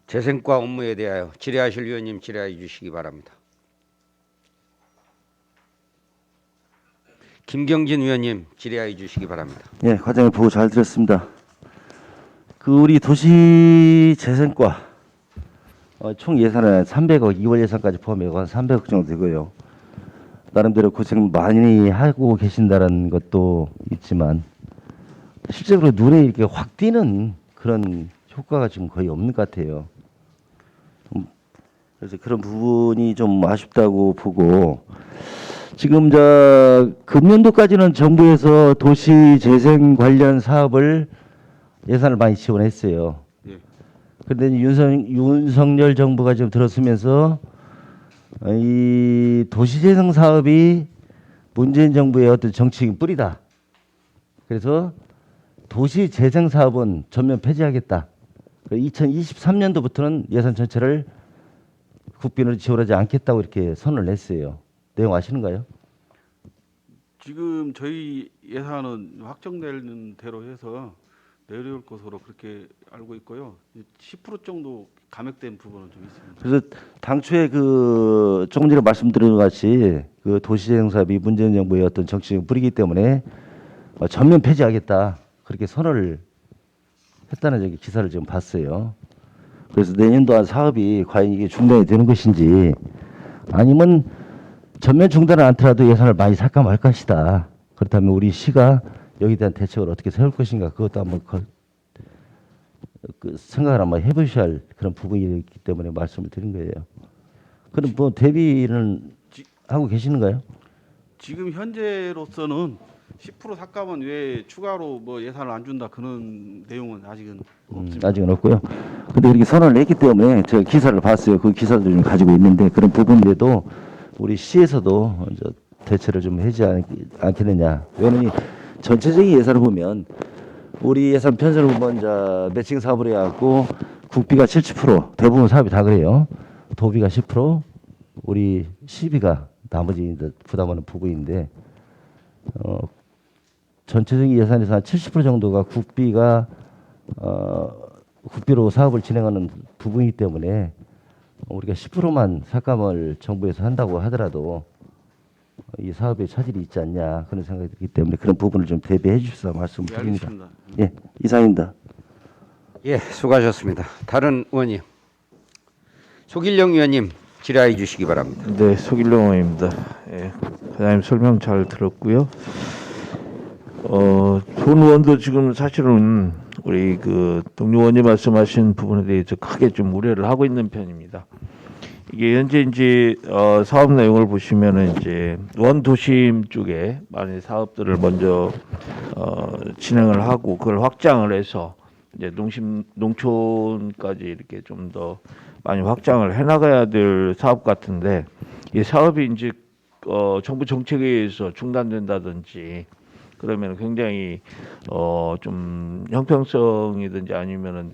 재생과 업무에 대하여 질의하실 위원님 질의해 주시기 바랍니다. 김경진 위원님 질의해 주시기 바랍니다. 예, 과장님 보고 잘 들었습니다. 우리 도시 재생과 총 예산은 300억, 2월 예산까지 포함해서 한 300억 정도 되고요. 나름대로 고생 많이 하고 계신다는 것도 있지만 실제로 눈에 이렇게 확 띄는 그런 효과가 지금 거의 없는 것 같아요. 그래서 그런 부분이 좀 아쉽다고 보고 지금 금년도까지는 정부에서 도시 재생 관련 사업을 예산을 많이 지원했어요. 그런데 윤석열 정부가 지금 들어서면서 이 도시 재생 사업이 문재인 정부의 어떤 정책인 뿌리다. 그래서 도시 재생 사업은 전면 폐지하겠다. 2023년도부터는 예산 전체를 국빈으로 지원하지 않겠다고 이렇게 선언을 했어요. 내용 아시는가요? 지금 저희 예산은 확정되는 대로 해서 내려올 것으로 그렇게 알고 있고요. 10% 정도 감액된 부분은 좀 있습니다. 그래서 당초에 조금 전에 말씀드린 것 같이 도시재생 사업이 문재인 정부의 어떤 정책을 뿌리기 때문에 전면 폐지하겠다 그렇게 선언을 했다는 기사를 지금 봤어요. 그래서 내년도 한 사업이 과연 이게 중단이 되는 것인지 아니면 전면 중단을 않더라도 예산을 많이 삭감할 것이다. 그렇다면 우리 시가 여기에 대한 대책을 어떻게 세울 것인가 그것도 한번 생각을 한번 해보셔야 할 그런 부분이기 때문에 말씀을 드린 거예요. 그럼 뭐 대비는 하고 계시는가요? 지금 현재로서는 10% 삭감은 외에 추가로 뭐 예산을 안 준다 그런 내용은 아직은 없습니다. 아직은 없고요. 근데 이렇게 선언을 했기 때문에 제가 기사를 봤어요. 그 기사를 좀 가지고 있는데 그런 부분인데도 우리 시에서도 대처를 좀 하지 않겠느냐. 왜냐면 전체적인 예산을 보면 우리 예산 편성을 보면 매칭 사업을 해갖고 국비가 70% 대부분 사업이 다 그래요. 도비가 10% 우리 시비가 나머지 부담하는 부분인데 전체적인 예산에서 한 70% 정도가 국비로 사업을 진행하는 부분이기 때문에 우리가 10%만 삭감을 정부에서 한다고 하더라도 이 사업에 차질이 있지 않냐 그런 생각이 들기 때문에 그런 부분을 좀 대비해 주셔서 말씀드립니다. 알겠습니다. 예, 이상입니다. 예, 수고하셨습니다. 다른 의원님, 소길령 의원님 질의해 주시기 바랍니다. 네, 소길령 의원입니다. 예, 과장님 설명 잘 들었고요. 손 의원도 지금 사실은 우리 그 동료 의원님 말씀하신 부분에 대해서 크게 좀 우려를 하고 있는 편입니다. 이게 현재 이제 사업 내용을 보시면은 이제 원도심 쪽에 많은 사업들을 먼저 진행을 하고 그걸 확장을 해서 이제 농촌까지 이렇게 좀 더 많이 확장을 해나가야 될 사업 같은데 이 사업이 이제 정부 정책에 의해서 중단된다든지 그러면 굉장히 좀 형평성이든지 아니면은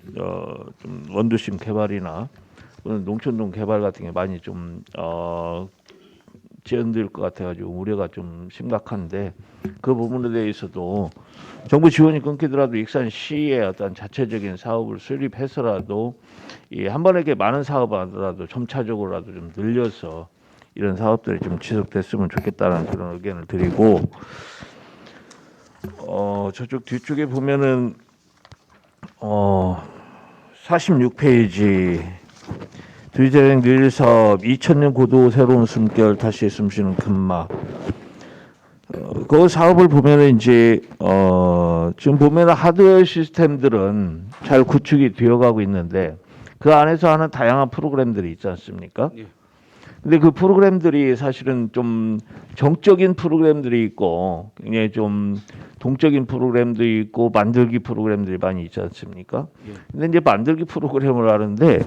좀 원도심 개발이나 농촌동 개발 같은 게 많이 좀 지연될 것 같아가지고 우려가 좀 심각한데 그 부분에 대해서도 정부 지원이 끊기더라도 익산시의 어떤 자체적인 사업을 수립해서라도 이 한 번에 이렇게 많은 사업을 하더라도 점차적으로라도 좀 늘려서 이런 사업들이 좀 지속됐으면 좋겠다는 그런 의견을 드리고 저쪽 뒤쪽에 보면은 46페이지 두리자행 늘 사업 2000년 고도 새로운 숨결 다시 숨쉬는 금마 그 사업을 보면은 이제 지금 보면은 하드웨어 시스템들은 잘 구축이 되어가고 있는데 그 안에서 하는 다양한 프로그램들이 있지 않습니까? 예. 근데 그 프로그램들이 사실은 좀 정적인 프로그램들이 있고 굉장히 좀 동적인 프로그램도 있고 만들기 프로그램들이 많이 있지 않습니까? 예. 근데 이제 만들기 프로그램을 하는데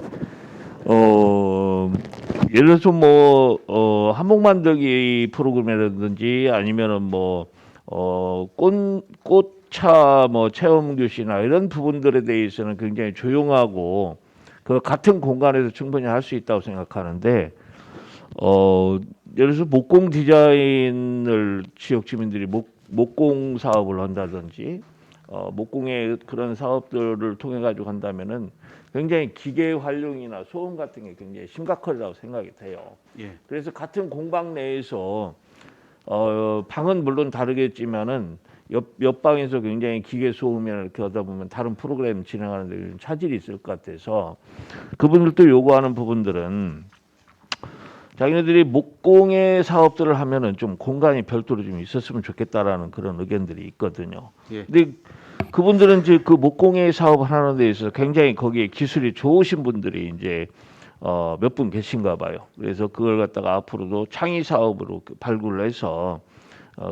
예를 들어서 뭐 한복 만들기 프로그램이라든지 아니면은 뭐 꽃차 뭐 체험 교실이나 이런 부분들에 대해서는 굉장히 조용하고 그 같은 공간에서 충분히 할 수 있다고 생각하는데 예를 들어서 목공 디자인을 지역 주민들이 목공 사업을 한다든지 목공의 그런 사업들을 통해 가지고 한다면은 굉장히 기계 활용이나 소음 같은 게 굉장히 심각하다고 생각이 돼요. 예. 그래서 같은 공방 내에서 방은 물론 다르겠지만은 옆 방에서 굉장히 기계 소음이나 이렇게 하다 보면 다른 프로그램 진행하는 데 차질이 있을 것 같아서 그분들도 요구하는 부분들은 자기네들이 목공의 사업들을 하면은 좀 공간이 별도로 좀 있었으면 좋겠다라는 그런 의견들이 있거든요. 예. 근데 그분들은 이제 그 목공의 사업을 하는 데 있어서 굉장히 거기에 기술이 좋으신 분들이 이제 몇 분 계신가 봐요. 그래서 그걸 갖다가 앞으로도 창의 사업으로 발굴을 해서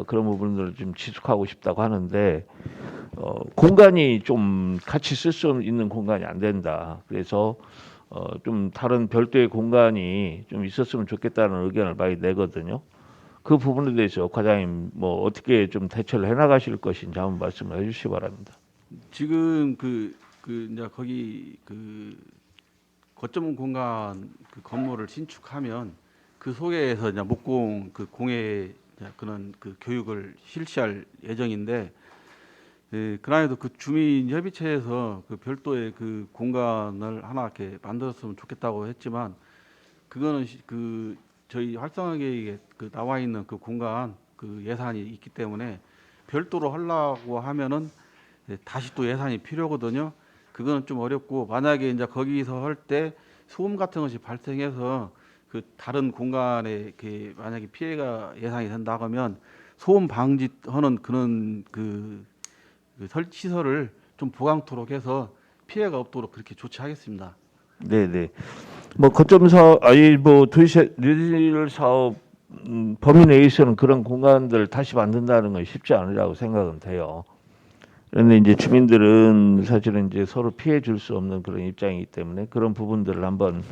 그런 부분들을 좀 지속하고 싶다고 하는데 공간이 좀 같이 쓸 수 있는 공간이 안 된다. 그래서 좀 다른 별도의 공간이 좀 있었으면 좋겠다는 의견을 많이 내거든요. 그 부분에 대해서 과장님 뭐 어떻게 좀 대처를 해나가실 것인지 한번 말씀을 해주시기 바랍니다. 지금 그 이제 거기 그 거점 공간 그 건물을 신축하면 그 속에서 이제 목공 그 공예 그런 그 교육을 실시할 예정인데 그날에도 그 주민 협의체에서 그 별도의 그 공간을 하나 이렇게 만들었으면 좋겠다고 했지만 그거는 그 저희 활성화 계획에 그 나와 있는 그 공간 그 예산이 있기 때문에 별도로 하려고 하면은 다시 또 예산이 필요하거든요. 그거는 좀 어렵고 만약에 이제 거기서 할 때 소음 같은 것이 발생해서 그 다른 공간에 이렇게 만약에 피해가 예상이 된다 하면 소음 방지하는 그런 그 시설을 좀 보강토록 해서 피해가 없도록 그렇게 조치하겠습니다. 네네. 뭐 거점 사업 아니 뭐 도시를 사업 범위 내에서는 그런 공간들을 다시 만든다는 건 쉽지 않으라고 생각은 돼요. 그런데 이제 주민들은 사실은 이제 서로 피해 줄 수 없는 그런 입장이기 때문에 그런 부분들을 한번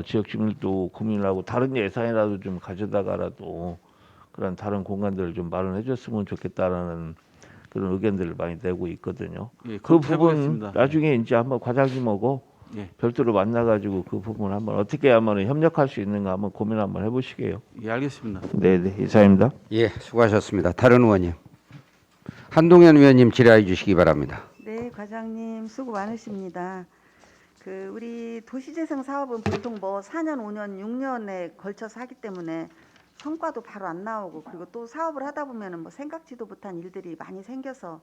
지역 주민들도 고민을 하고 다른 예산이라도 좀 가져다가라도 그런 다른 공간들을 좀 마련해 줬으면 좋겠다라는 그런 의견들을 많이 내고 있거든요. 예, 그 그렇게 부분 해보겠습니다. 나중에 이제 한번 과장님하고 예. 별도로 만나가지고 그 부분 한번 어떻게 하면 협력할 수 있는가 한번 고민 한번 해보시게요. 예, 알겠습니다. 네네 이상입니다. 예, 수고하셨습니다. 다른 의원님, 한동현 의원님 질의해 주시기 바랍니다. 네, 과장님 수고 많으십니다. 그 우리 도시재생 사업은 보통 뭐 4년, 5년, 6년에 걸쳐서 하기 때문에 성과도 바로 안 나오고, 그리고 또 사업을 하다 보면은 뭐 생각지도 못한 일들이 많이 생겨서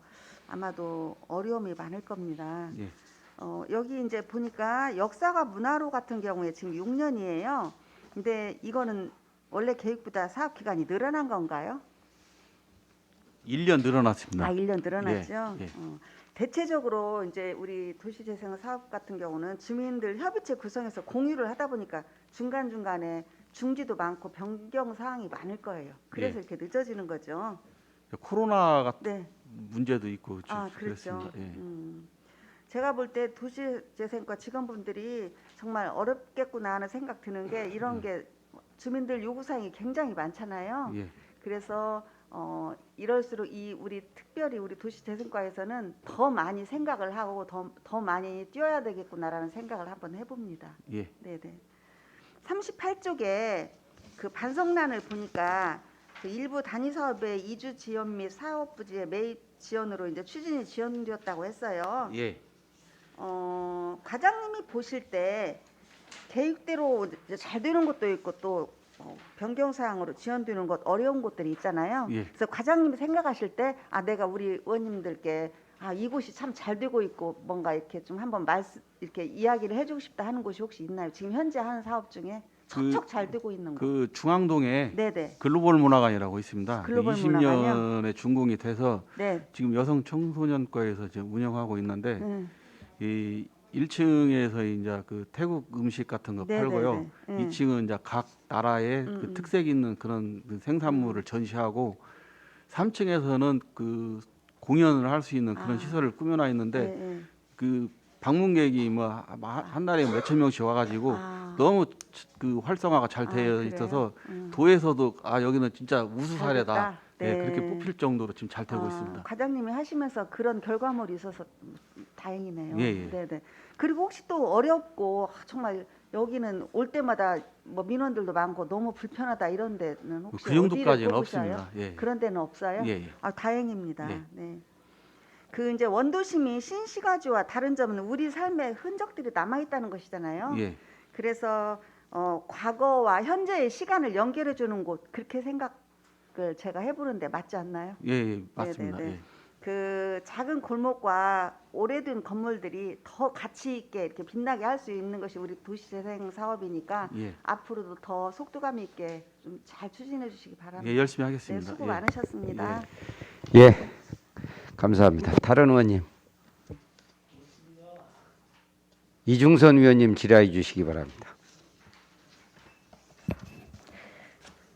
아마도 어려움이 많을 겁니다. 예. 여기 이제 보니까 역사가 문화로 같은 경우에 지금 6년이에요. 근데 이거는 원래 계획보다 사업 기간이 늘어난 건가요? 1년 늘어났습니다. 아, 1년 늘어났죠. 예, 예. 대체적으로 이제 우리 도시재생 사업 같은 경우는 주민들 협의체 구성해서 공유를 하다 보니까 중간중간에 중지도 많고 변경 사항이 많을 거예요. 그래서 예. 이렇게 늦어지는 거죠. 코로나 같은 네. 문제도 있고 아, 그렇죠. 그랬습니다. 예. 제가 볼 때 도시재생과 직원분들이 정말 어렵겠구나 하는 생각 드는 게, 이런 게 주민들 요구사항이 굉장히 많잖아요. 예. 그래서 이럴수록 우리 특별히 우리 도시재생과에서는 더 많이 생각을 하고 더 많이 뛰어야 되겠구나라는 생각을 한번 해봅니다. 예. 네네. 38쪽에 그 반성란을 보니까 그 일부 단위 사업의 이주 지원 및 사업 부지의 매입 지원으로 이제 추진이 지연되었다고 했어요. 예. 과장님이 보실 때 계획대로 이제 잘 되는 것도 있고 또 변경 사항으로 지연되는 것, 어려운 것들이 있잖아요. 예. 그래서 과장님이 생각하실 때 내가 우리 의원님들께 이곳이 참 잘 되고 있고 뭔가 이렇게 좀 한번 이렇게 이야기를 해주고 싶다 하는 곳이 혹시 있나요? 지금 현재 하는 사업 중에 척척 잘 되고 있는 거. 그 중앙동에 네네. 글로벌 문화관이라고 있습니다. 글로벌 20년에 문화관이요? 준공이 돼서 네. 지금 여성 청소년과에서 지금 운영하고 있는데 네. 이 1층에서 이제 그 태국 음식 같은 거 네, 팔고요. 네, 네. 2층은 이제 각 나라의 그 특색 있는 그런 그 생산물을 전시하고 3층에서는 그 공연을 할 수 있는 그런 시설을 꾸며놔 있는데 네, 네. 그 방문객이 뭐 한 달에 몇천 명씩 와가지고 너무 그 활성화가 잘 되어 그래요? 있어서 도에서도 여기는 진짜 우수 사례다. 잘했다. 예, 네. 그렇게 뽑힐 정도로 지금 잘 되고 있습니다. 과장님이 하시면서 그런 결과물이 있어서 다행이네요. 예, 예. 네네. 그리고 혹시 또 어렵고 정말 여기는 올 때마다 뭐 민원들도 많고 너무 불편하다 이런 데는 혹시 그 정도까지는 어디를 꼽으셔요? 없습니다. 예. 그런 데는 없어요? 예, 예. 다행입니다. 네. 네. 그 이제 원도심이 신시가지와 다른 점은 우리 삶의 흔적들이 남아 있다는 것이잖아요. 예. 그래서 과거와 현재의 시간을 연결해 주는 곳, 그렇게 생각을 제가 해보는데 맞지 않나요? 예, 예, 맞습니다. 네네네. 예. 그 작은 골목과 오래된 건물들이 더 가치 있게 이렇게 빛나게 할 수 있는 것이 우리 도시재생 사업이니까 예. 앞으로도 더 속도감 있게 좀 잘 추진해 주시기 바랍니다. 예, 열심히 네, 하겠습니다. 수고 예. 많으셨습니다. 예, 감사합니다. 다른 의원님. 이중선 위원님 질의해 주시기 바랍니다.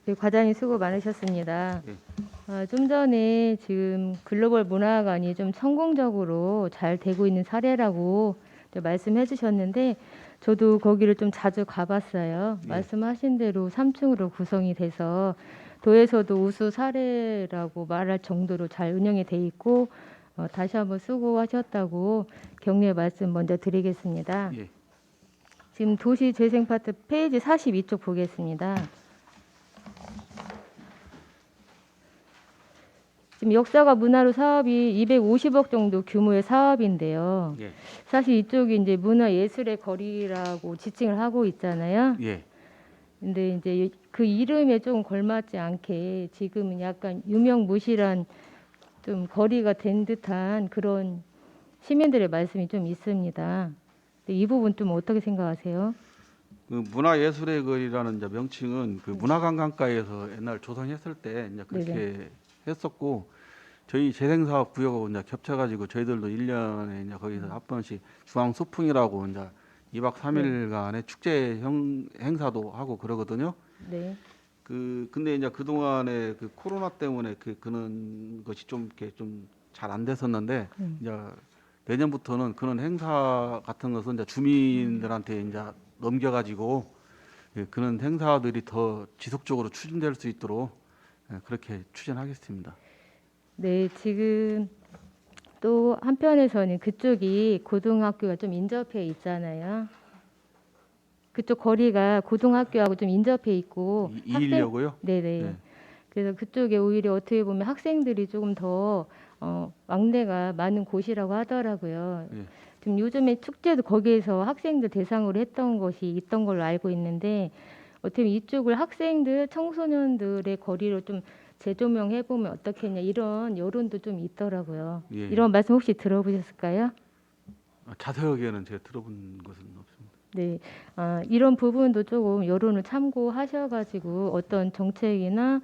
네, 과장님 수고 많으셨습니다. 예. 좀 전에 지금 글로벌 문화관이 좀 성공적으로 잘 되고 있는 사례라고 말씀해 주셨는데 저도 거기를 좀 자주 가봤어요. 예. 말씀하신 대로 3층으로 구성이 돼서 도에서도 우수 사례라고 말할 정도로 잘 운영이 돼 있고 다시 한번 수고하셨다고 격려 말씀 먼저 드리겠습니다. 예. 지금 도시재생 파트 페이지 42쪽 보겠습니다. 지금 역사가 문화로 사업이 250억 정도 규모의 사업인데요. 예. 사실 이쪽이 이제 문화예술의 거리라고 지칭을 하고 있잖아요. 예. 근데 이제 그 이름에 좀 걸맞지 않게 지금은 약간 유명무실한 좀 거리가 된 듯한 그런 시민들의 말씀이 좀 있습니다. 근데 이 부분 좀 어떻게 생각하세요? 그 문화예술의 거리라는 이제 명칭은 그 문화관광과에서 옛날 조성했을 때 이제 그렇게 네네. 했었고 저희 재생사업 구역하고 이제 겹쳐가지고 저희들도 1년에 이제 거기서 한 번씩 중앙소풍이라고 이제 2박 3일간의 축제 행사도 하고 그러거든요. 네. 근데 이제 그 동안에 그 코로나 때문에 그런 것이 좀 이렇게 좀 잘 안 됐었는데 이제 내년부터는 그런 행사 같은 것은 이제 주민들한테 이제 넘겨가지고 그런 행사들이 더 지속적으로 추진될 수 있도록 그렇게 추진하겠습니다. 네, 지금 또 한편에서는 그쪽이 고등학교가 좀 인접해 있잖아요. 그쪽 거리가 고등학교하고 좀 인접해 있고 이일려고요? 네네. 네. 그래서 그쪽에 오히려 어떻게 보면 학생들이 조금 더 왕래가 많은 곳이라고 하더라고요. 예. 지금 요즘에 축제도 거기에서 학생들 대상으로 했던 것이 있던 걸로 알고 있는데 어떻게 보면 이쪽을 학생들, 청소년들의 거리로 좀 재조명해 보면 어떻겠냐 이런 여론도 좀 있더라고요. 예. 이런 말씀 혹시 들어보셨을까요? 자세하게는 제가 들어본 것은 없습니다. 네, 이런 부분도 조금 여론을 참고하셔가지고 어떤 정책이나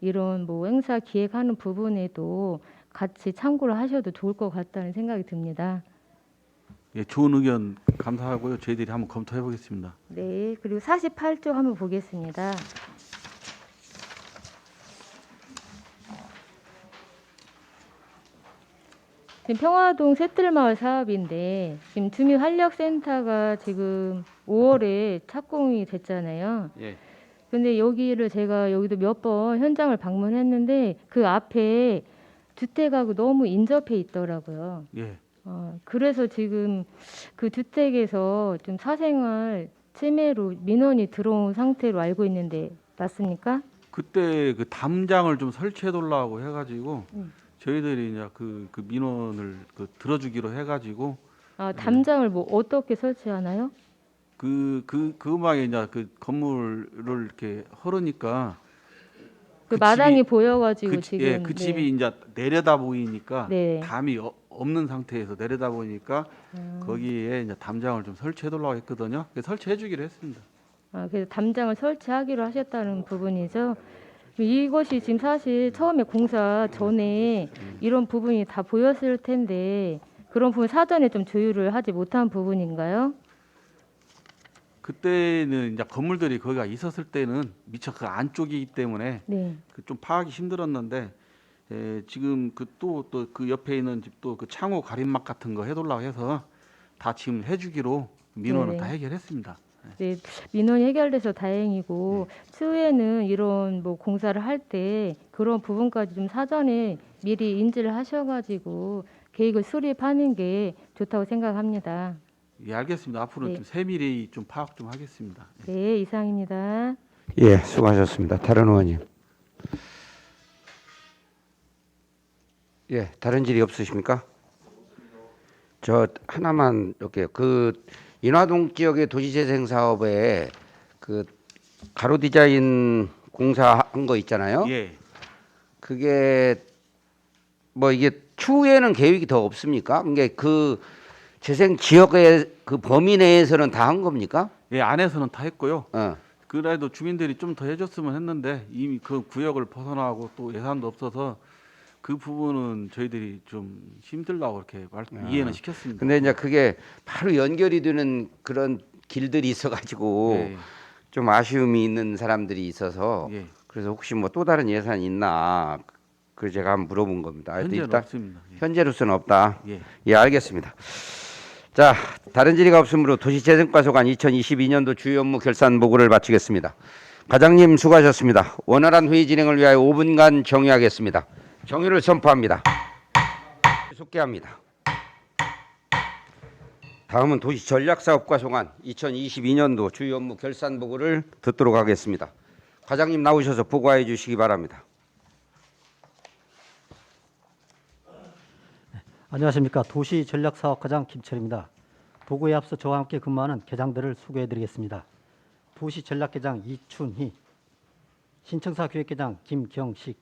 이런 뭐 행사 기획하는 부분에도 같이 참고를 하셔도 좋을 것 같다는 생각이 듭니다. 예, 좋은 의견 감사하고요. 저희들이 한번 검토해 보겠습니다. 네, 그리고 48조 한번 보겠습니다. 지금 평화동 셋들마을 사업인데 지금 주민활력센터가 지금 5월에 착공이 됐잖아요. 예. 근데 여기를 제가 여기도 몇 번 현장을 방문했는데 그 앞에 주택하고 너무 인접해 있더라고요. 예. 그래서 지금 그 주택에서 좀 사생활 침해로 민원이 들어온 상태로 알고 있는데 맞습니까? 그때 그 담장을 좀 설치해 달라고 해가지고 저희들이 이제 그 민원을 들어주기로 해가지고 담장을 뭐 어떻게 설치하나요? 그 음악에 이제 그 건물을 이렇게 흐르니까 그 그 마당이 집이- 보여가지고 지금 예, 그 집이 이제 내려다 보이니까 네. 담이 없는 상태에서 내려다 보니까 거기에 이제 담장을 좀 설치해 달라고 했거든요. 그래서 설치해 주기로 했습니다. 그래서 담장을 설치하기로 하셨다는 부분이죠. 이것이 지금 사실 처음에 공사 전에 이런 부분이 다 보였을 텐데 그런 부분 사전에 좀 조율을 하지 못한 부분인가요? 그때는 이제 건물들이 거기가 있었을 때는 미처 그 안쪽이기 때문에 네. 좀 파악이 힘들었는데 지금 또 그 옆에 있는 집도 그 창호 가림막 같은 거 해달라고 해서 다 지금 해주기로 민원을 네네. 다 해결했습니다. 네, 민원이 해결돼서 다행이고 추후에는 이런 뭐 공사를 할 때 그런 부분까지 좀 사전에 미리 인지를 하셔가지고 계획을 수립하는 게 좋다고 생각합니다. 예, 알겠습니다. 앞으로는 네. 좀 세밀히 좀 파악 좀 하겠습니다. 네, 이상입니다. 예, 수고하셨습니다. 다른 의원님. 예, 다른 질의 없으십니까? 저 하나만 이렇게 그 인화동 지역의 도시재생 사업에 그 가로 디자인 공사한 거 있잖아요. 예, 그게 뭐 이게 추후에는 계획이 더 없습니까? 그게 그 재생 지역의 그 범위 내에서는 다 한 겁니까? 예, 안에서는 다 했고요. 어. 그래도 주민들이 좀 더 해줬으면 했는데 이미 그 구역을 벗어나고 또 예산도 없어서 그 부분은 저희들이 좀 힘들다고 이렇게 이해는 시켰습니다. 근데 이제 그게 바로 연결이 되는 그런 길들이 있어가지고 예, 좀 아쉬움이 있는 사람들이 있어서 예. 그래서 혹시 뭐 또 다른 예산이 있나 그 제가 한번 물어본 겁니다. 현재는 일단 없습니다. 예. 현재로서는 없다. 예. 예, 알겠습니다. 자, 다른 질의가 없으므로 도시재생과 소관 2022년도 주요 업무 결산 보고를 마치겠습니다. 과장님 수고하셨습니다. 원활한 회의 진행을 위하여 5분간 정의하겠습니다. 정의를 선포합니다. 속개합니다. 다음은 도시전략사업과 소관 2022년도 주요 업무 결산 보고를 듣도록 하겠습니다. 과장님 나오셔서 보고해 주시기 바랍니다. 안녕하십니까. 도시전략사업과장 김철입니다. 보고에 앞서 저와 함께 근무하는 계장들을 소개해드리겠습니다. 도시전략계장 이춘희, 신청사 기획계장 김경식,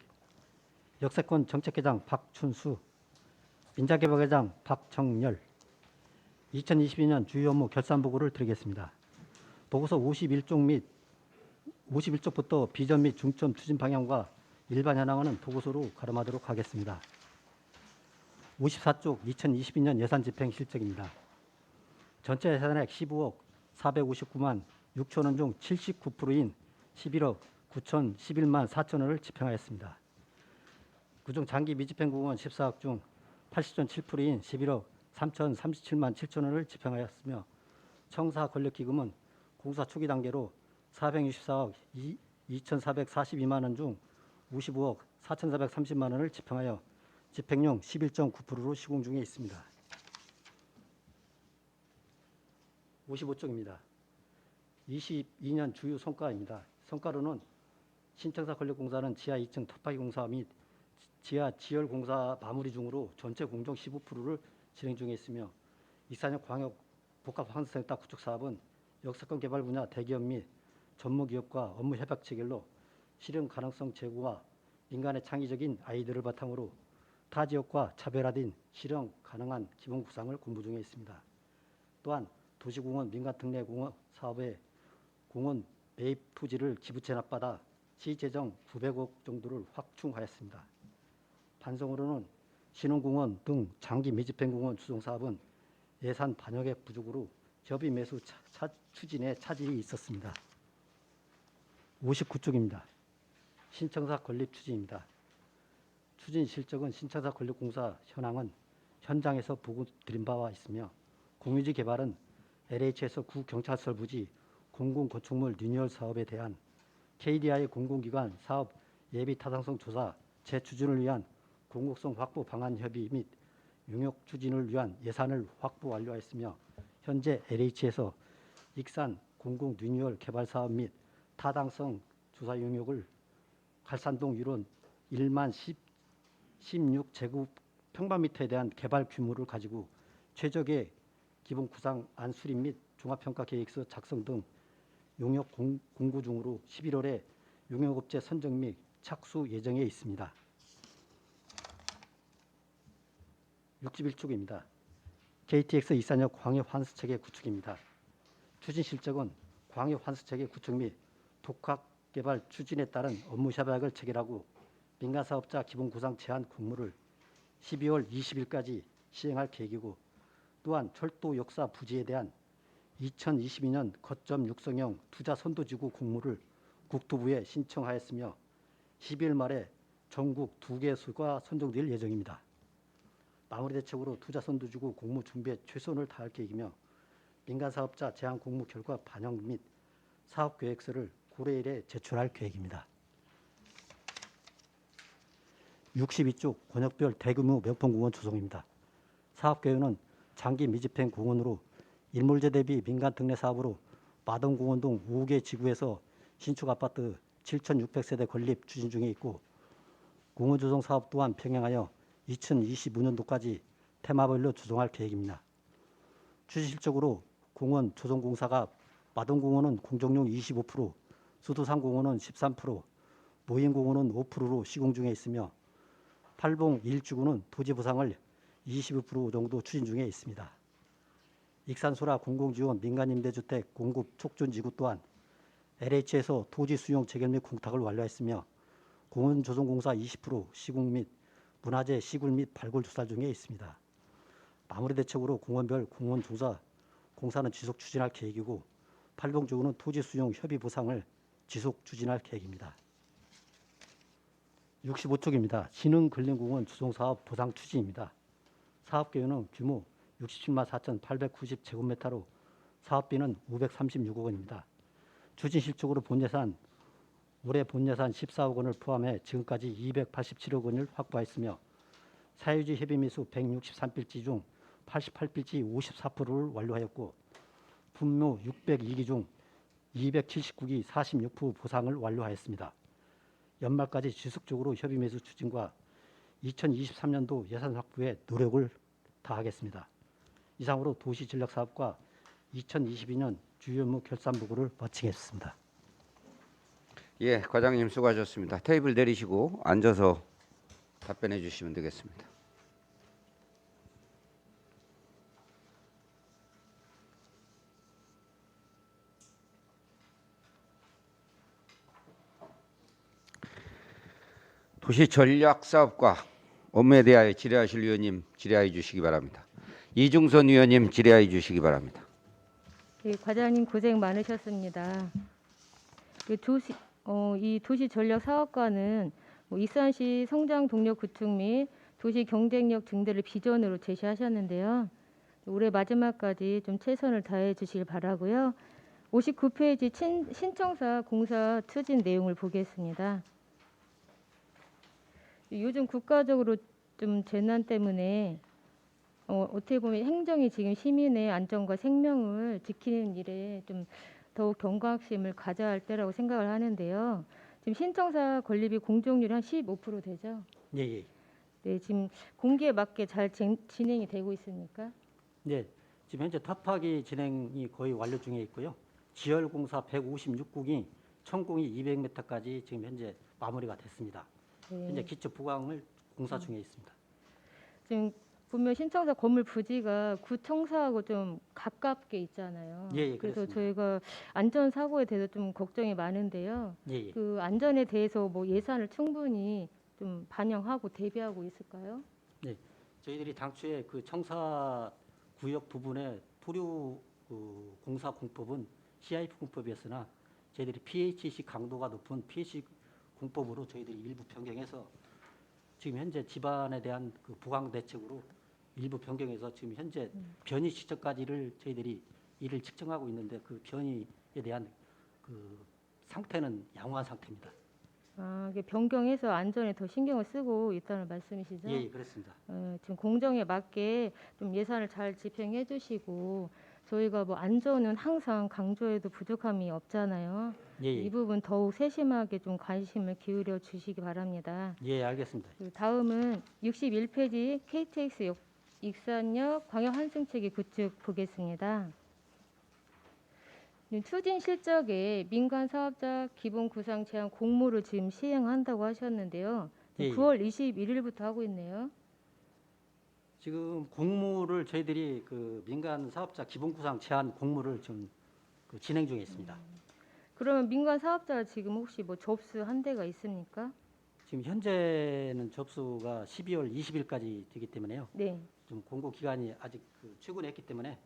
역세권 정책계장 박춘수, 민자개발계장 박정열, 2022년 주요 업무 결산 보고를 드리겠습니다. 보고서 51쪽 및 51쪽부터 비전 및 중점 추진 방향과 일반 현황은 보고서로 가름하도록 하겠습니다. 54쪽 2022년 예산 집행 실적입니다. 전체 예산액 15억 459만 6천 원 중 79%인 11억 9,011만 4천 원을 집행하였습니다. 그중 장기 미집행 부분 14억 중 80.7%인 11억 3,037만 7천 원을 집행하였으며 청사 권력기금은 공사 초기 단계로 464억 2,442만 원 중 55억 4,430만 원을 집행하여 집행률 11.9%로 시공 중에 있습니다. 55쪽입니다. 22년 주요 성과입니다. 성과로는 신청사 권력공사는 지하 2층 텃밭 공사 및 지하 지열 공사 마무리 중으로 전체 공정 15%를 진행 중에 있으며 이산역 광역 복합환수센터 구축 사업은 역세권 개발 분야 대기업 및 전무기업과 업무 협약 체결로 실현 가능성 제고와 민간의 창의적인 아이디어를 바탕으로 타 지역과 차별화된 실현 가능한 기본 구상을 공부 중에 있습니다. 또한 도시공원 민간특례공원 사업의 공원 매입 토지를 기부 체납받아 시재정 900억 정도를 확충하였습니다. 반성으로는 신흥공원 등 장기 미집행공원 추종 사업은 예산 반영액 부족으로 협의 매수 추진에 차질이 있었습니다. 59쪽입니다. 신청사 건립 추진입니다. 추진 실적은 신청사 건립공사 현황은 현장에서 보고 드린 바와 있으며 공유지 개발은 LH에서 구경찰서 부지 공공건축물 리뉴얼 사업에 대한 KDI 공공기관 사업 예비 타당성 조사 재추진을 위한 공공성 확보 방안 협의 및 용역 추진을 위한 예산을 확보 완료하였으며 현재 LH에서 익산 공공 리뉴얼 개발 사업 및 타당성 조사 용역을 갈산동 유론 1만 16제곱 평방미터에 대한 개발 규모를 가지고 최적의 기본 구상안 수립 및 종합평가 계획서 작성 등 용역 공고 중으로 11월에 용역업체 선정 및 착수 예정에 있습니다. 61쪽입니다. KTX 이산역 광역 환수체계 구축입니다. 추진 실적은 광역 환수체계 구축 및 독학 개발 추진에 따른 업무 협약을 체결하고 민간 사업자 기본 구상 제한 공모를 12월 20일까지 시행할 계획이고 또한 철도 역사 부지에 대한 2022년 거점 육성형 투자 선도지구 공모를 국토부에 신청하였으며 12월 말에 전국 2개소가 선정될 예정입니다. 마무리 대책으로 투자 선도지구 공모 준비에 최선을 다할 계획이며 민간 사업자 제안 공모 결과 반영 및 사업 계획서를 고려일에 제출할 계획입니다. 62쪽 권역별 대규모 명품공원 조성입니다. 사업 계획은 장기 미집행 공원으로 일몰제 대비 민간 특례 사업으로 마동공원 등 5개 지구에서 신축 아파트 7,600세대 건립 추진 중에 있고 공원 조성 사업 또한 병행하여 2025년도까지 테마별로 조성할 계획입니다. 추진 실적으로 공원 조성공사가 마동공원은 공정률 25%, 수도산공원은 13%, 모인공원은 5%로 시공 중에 있으며 팔봉 1지구는 토지 보상을 25% 정도 추진 중에 있습니다. 익산소라 공공지원 민간임대주택 공급 촉진지구 또한 LH에서 토지 수용 재결 및 공탁을 완료했으며 공원조성공사 20% 시공 및 문화재 시굴 및 발굴 조사 중에 있습니다. 마무리 대책으로 공원별 공원조사 공사는 지속 추진할 계획이고 팔봉지구는 토지 수용 협의 보상을 지속 추진할 계획입니다. 65쪽입니다. 신흥근린공원 주송사업 보상 추진입니다. 사업계획은 규모 67만 4,890제곱미터로 사업비는 536억 원입니다. 추진 실적으로 본예산 올해 본예산 14억 원을 포함해 지금까지 287억 원을 확보했으며 사유지 협의미수 163필지 중 88필지 54%를 완료하였고 분묘 602기 중 279기 46% 보상을 완료하였습니다. 연말까지 지속적으로 협의매수 추진과 2023년도 예산 확보에 노력을 다하겠습니다. 이상으로 도시전력사업과 2022년 주요 업무 결산 보고를 마치겠습니다. 예, 과장님 수고하셨습니다. 테이블 내리시고 앉아서 답변해 주시면 되겠습니다. 도시전략사업과 업무에 대하여 질의하실 위원님 질의해 주시기 바랍니다. 이중선 위원님 질의해 주시기 바랍니다. 네, 과장님 고생 많으셨습니다. 이 도시전략사업과는 익산시 성장 동력 구축 및 도시 경쟁력 증대를 비전으로 제시하셨는데요. 올해 마지막까지 좀 최선을 다해 주시길 바라고요. 59페이지 신청사 공사 추진 내용을 보겠습니다. 요즘 국가적으로 좀 재난 때문에 어떻게 보면 행정이 지금 시민의 안전과 생명을 지키는 일에 좀 더욱 경각심을 가져야 할 때라고 생각을 하는데요. 지금 신청사 건립이 공정률이 한 15% 되죠? 예. 네, 지금 공기에 맞게 잘 진행이 되고 있습니까? 네, 지금 현재 탑하기 진행이 거의 완료 중에 있고요. 지열공사 156궁이 천궁이 200m까지 지금 현재 마무리가 됐습니다. 현재 기초 부강을 공사 중에 있습니다. 지금 보면 신청자 건물 부지가 구청사하고 좀 가깝게 있잖아요. 예, 그래서 그렇습니다. 저희가 안전 사고에 대해서 좀 걱정이 많은데요. 예, 예. 그 안전에 대해서 뭐 예산을 충분히 좀 반영하고 대비하고 있을까요? 저희들이 당초에 그 청사 구역 부분에 토류 공사 공법은 CIP 공법이었으나 저희들이 PHC 강도가 높은 PHC 공법으로 저희들이 일부 변경해서 지금 현재 집안에 대한 그 부강 대책으로 일부 변경해서 지금 현재 변이 시점까지를 저희들이 이를 측정하고 있는데 그 변이에 대한 그 상태는 양호한 상태입니다. 아, 이게 변경해서 안전에 더 신경을 쓰고 있다는 말씀이시죠? 예, 그렇습니다. 지금 공정에 맞게 좀 예산을 잘 집행해 주시고 저희가 뭐 안전은 항상 강조해도 부족함이 없잖아요. 예, 이 예. 부분 더욱 세심하게 좀 관심을 기울여 주시기 바랍니다. 예, 알겠습니다. 그 다음은 61페이지 KTX 익산역 광역 환승체계 구축 보겠습니다. 추진 실적에 민간 사업자 기본 구상 제한 공모를 지금 시행한다고 하셨는데요. 예, 예. 9월 21일부터 하고 있네요. 지금 공모를 저희들이 그 민간 사업자 기본 구상 제한 공모를 좀 그 진행 중에 있습니다. 그러면 민간 사업자 지금 혹시 뭐 접수한 데가 있습니까? 지금 현재는 접수가 12월 20일까지 되기 때문에요. 네. 좀 공고 기간이 아직 그 출근했기 때문에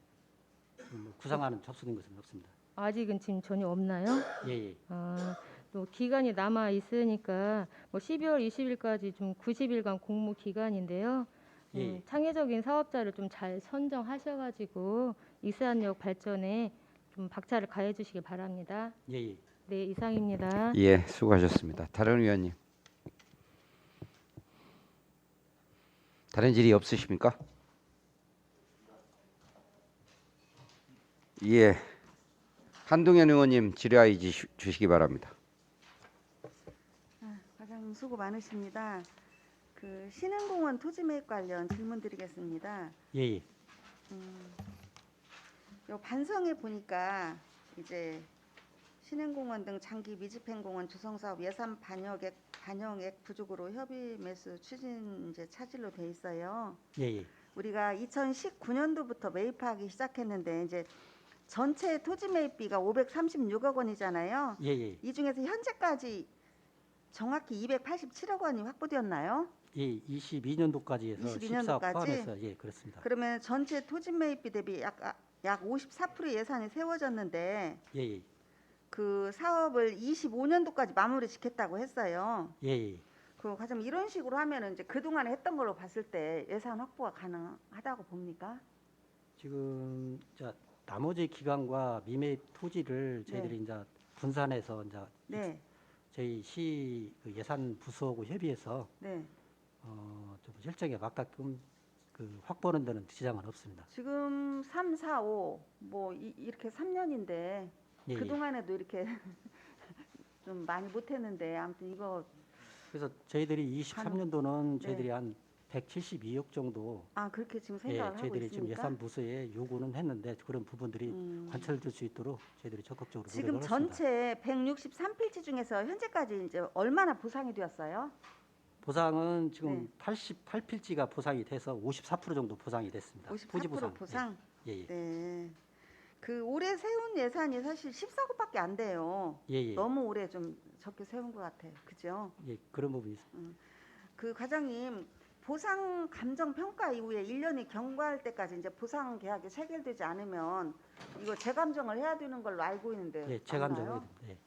구상하는 접수된 것은 없습니다. 아직은 지금 전혀 없나요? 예, 예. 아, 또 기간이 남아 있으니까 뭐 12월 20일까지 좀 90일간 공모 기간인데요. 예. 창의적인 사업자를 좀 잘 선정하셔가지고 익산역 발전에 좀 박차를 가해 주시기 바랍니다. 예, 예. 네, 이상입니다. 예, 수고하셨습니다. 다른 위원님. 다른 질의 없으십니까? 예. 한동현 의원님 질의하여 주시기 바랍니다. 과장님 수고 많으십니다. 그 신흥공원 토지 매입 관련 질문 드리겠습니다. 예, 예. 요 반성에 보니까 이제 신흥공원 등 장기 미집행공원 조성사업 예산 반영액 부족으로 협의 매수 추진 이제 차질로 돼 있어요. 예, 예. 우리가 2019년도부터 매입하기 시작했는데 이제 전체 토지 매입비가 536억 원이잖아요. 예, 예. 이 중에서 현재까지 정확히 287억 원이 확보되었나요? 예, 22년도까지 해서 22년도까지? 14 포함해서 예, 그렇습니다. 그러면 전체 토지 매입비 대비 약 54% 예산이 세워졌는데 예, 예. 그 사업을 25년도까지 마무리 짓겠다고 했어요. 예, 예. 그 과장님 이런 식으로 하면은 이제 그동안에 했던 걸로 봤을 때 예산 확보가 가능하다고 봅니까? 지금 자 나머지 기관과 미매입 토지를 저희들이 네. 이제 분산해서 이제 네, 저희 시 그 예산 부서하고 협의해서 네. 좀 실정에 맞게끔 그 확보하는 데는 지장은 없습니다. 지금 3, 4, 5 뭐 이렇게 3년인데 예, 예. 그동안에도 이렇게 좀 많이 못했는데 아무튼 이거 그래서 저희들이 23년도는 네. 저희들이 한 172억 정도 그렇게 지금 예, 생각을 하고 저희들이 있습니까? 지금 예산 부서에 요구는 했는데 그런 부분들이 관철될 수 있도록 저희들이 적극적으로 지금 노력을 했습니다. 전체 163필지 중에서 현재까지 이제 얼마나 보상이 되었어요? 보상은 지금 네. 88필지가 보상이 돼서 54% 정도 보상이 됐습니다. 토지 54% 보상? 예, 예. 네. 그 올해 세운 예산이 사실 14곳밖에 안 돼요. 예, 예. 너무 올해 좀 적게 세운 것 같아요. 그죠? 예, 그런 부분이 있습니다. 그 과장님 보상 감정 평가 이후에 1년이 경과할 때까지 이제 보상 계약이 체결되지 않으면 이거 재감정을 해야 되는 걸로 알고 있는데 예, 재감정이 맞나요? 예.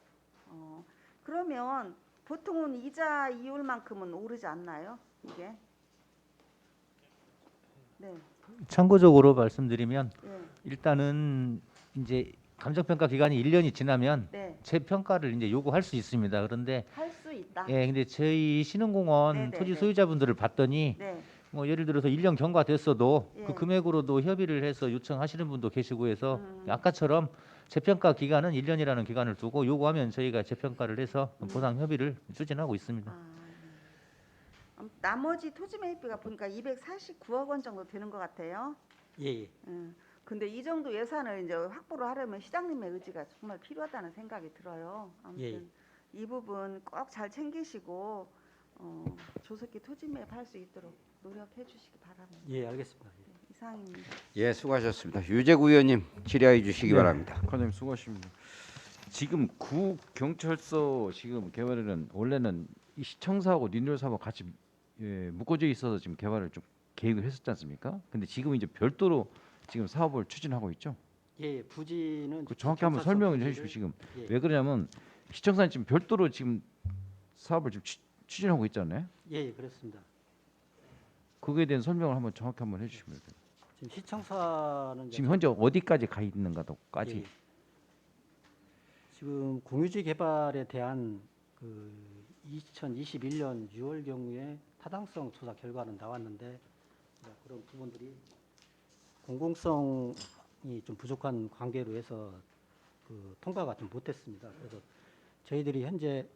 그러면 보통은 이자 이율만큼은 오르지 않나요? 이게? 네. 참고적으로 말씀드리면 예. 일단은 이제 감정평가 기간이 1년이 지나면 네. 재평가를 이제 요구할 수 있습니다. 그런데 할 수 있다. 예, 근데 저희 신흥공원 네네, 토지 네. 소유자분들을 봤더니 네. 뭐 예를 들어서 1년 경과됐어도 예. 그 금액으로도 협의를 해서 요청하시는 분도 계시고 해서 아까처럼 재평가 기간은 1년이라는 기간을 두고 요구하면 저희가 재평가를 해서 보상 협의를 추진하고 있습니다. 나머지 토지 매입비가 보니까 249억 원 정도 되는 것 같아요. 예, 예. 근데 이 정도 예산을 이제 확보를 하려면 시장님의 의지가 정말 필요하다는 생각이 들어요. 아무튼 예. 이 부분 꼭 잘 챙기시고 조속히 토지 매입할 수 있도록 노력해 주시기 바랍니다. 예, 알겠습니다. 예. 네, 이상입니다. 예, 수고하셨습니다. 유재구 의원님 질의해 주시기 네. 바랍니다. 과장님 수고하십니다. 지금 구 경찰서 지금 개발에는 원래는 이 시청사하고 리뉴얼 사하고 같이 묶어져 있어서 지금 개발을 좀 계획을 했었지 않습니까? 근데 지금 이제 별도로 지금 사업을 추진하고 있죠. 예, 부지는 그 정확히 한번 설명을 해주시고 지금 왜 그러냐면 시청사는 지금 별도로 지금 사업을 지금 추진하고 있잖아요. 예, 그렇습니다. 그거에 대한 설명을 한번 정확히 한번 해주시면 돼요. 지금 시청사는 지금 현재 어디까지 가 있는가도까지. 예. 지금 공유지 개발에 대한 그 2021년 6월 경우에 타당성 조사 결과는 나왔는데 그런 부분들이 공공성이 좀 부족한 관계로 해서 그 통과가 좀 못했습니다. 그래서 저희들이 현재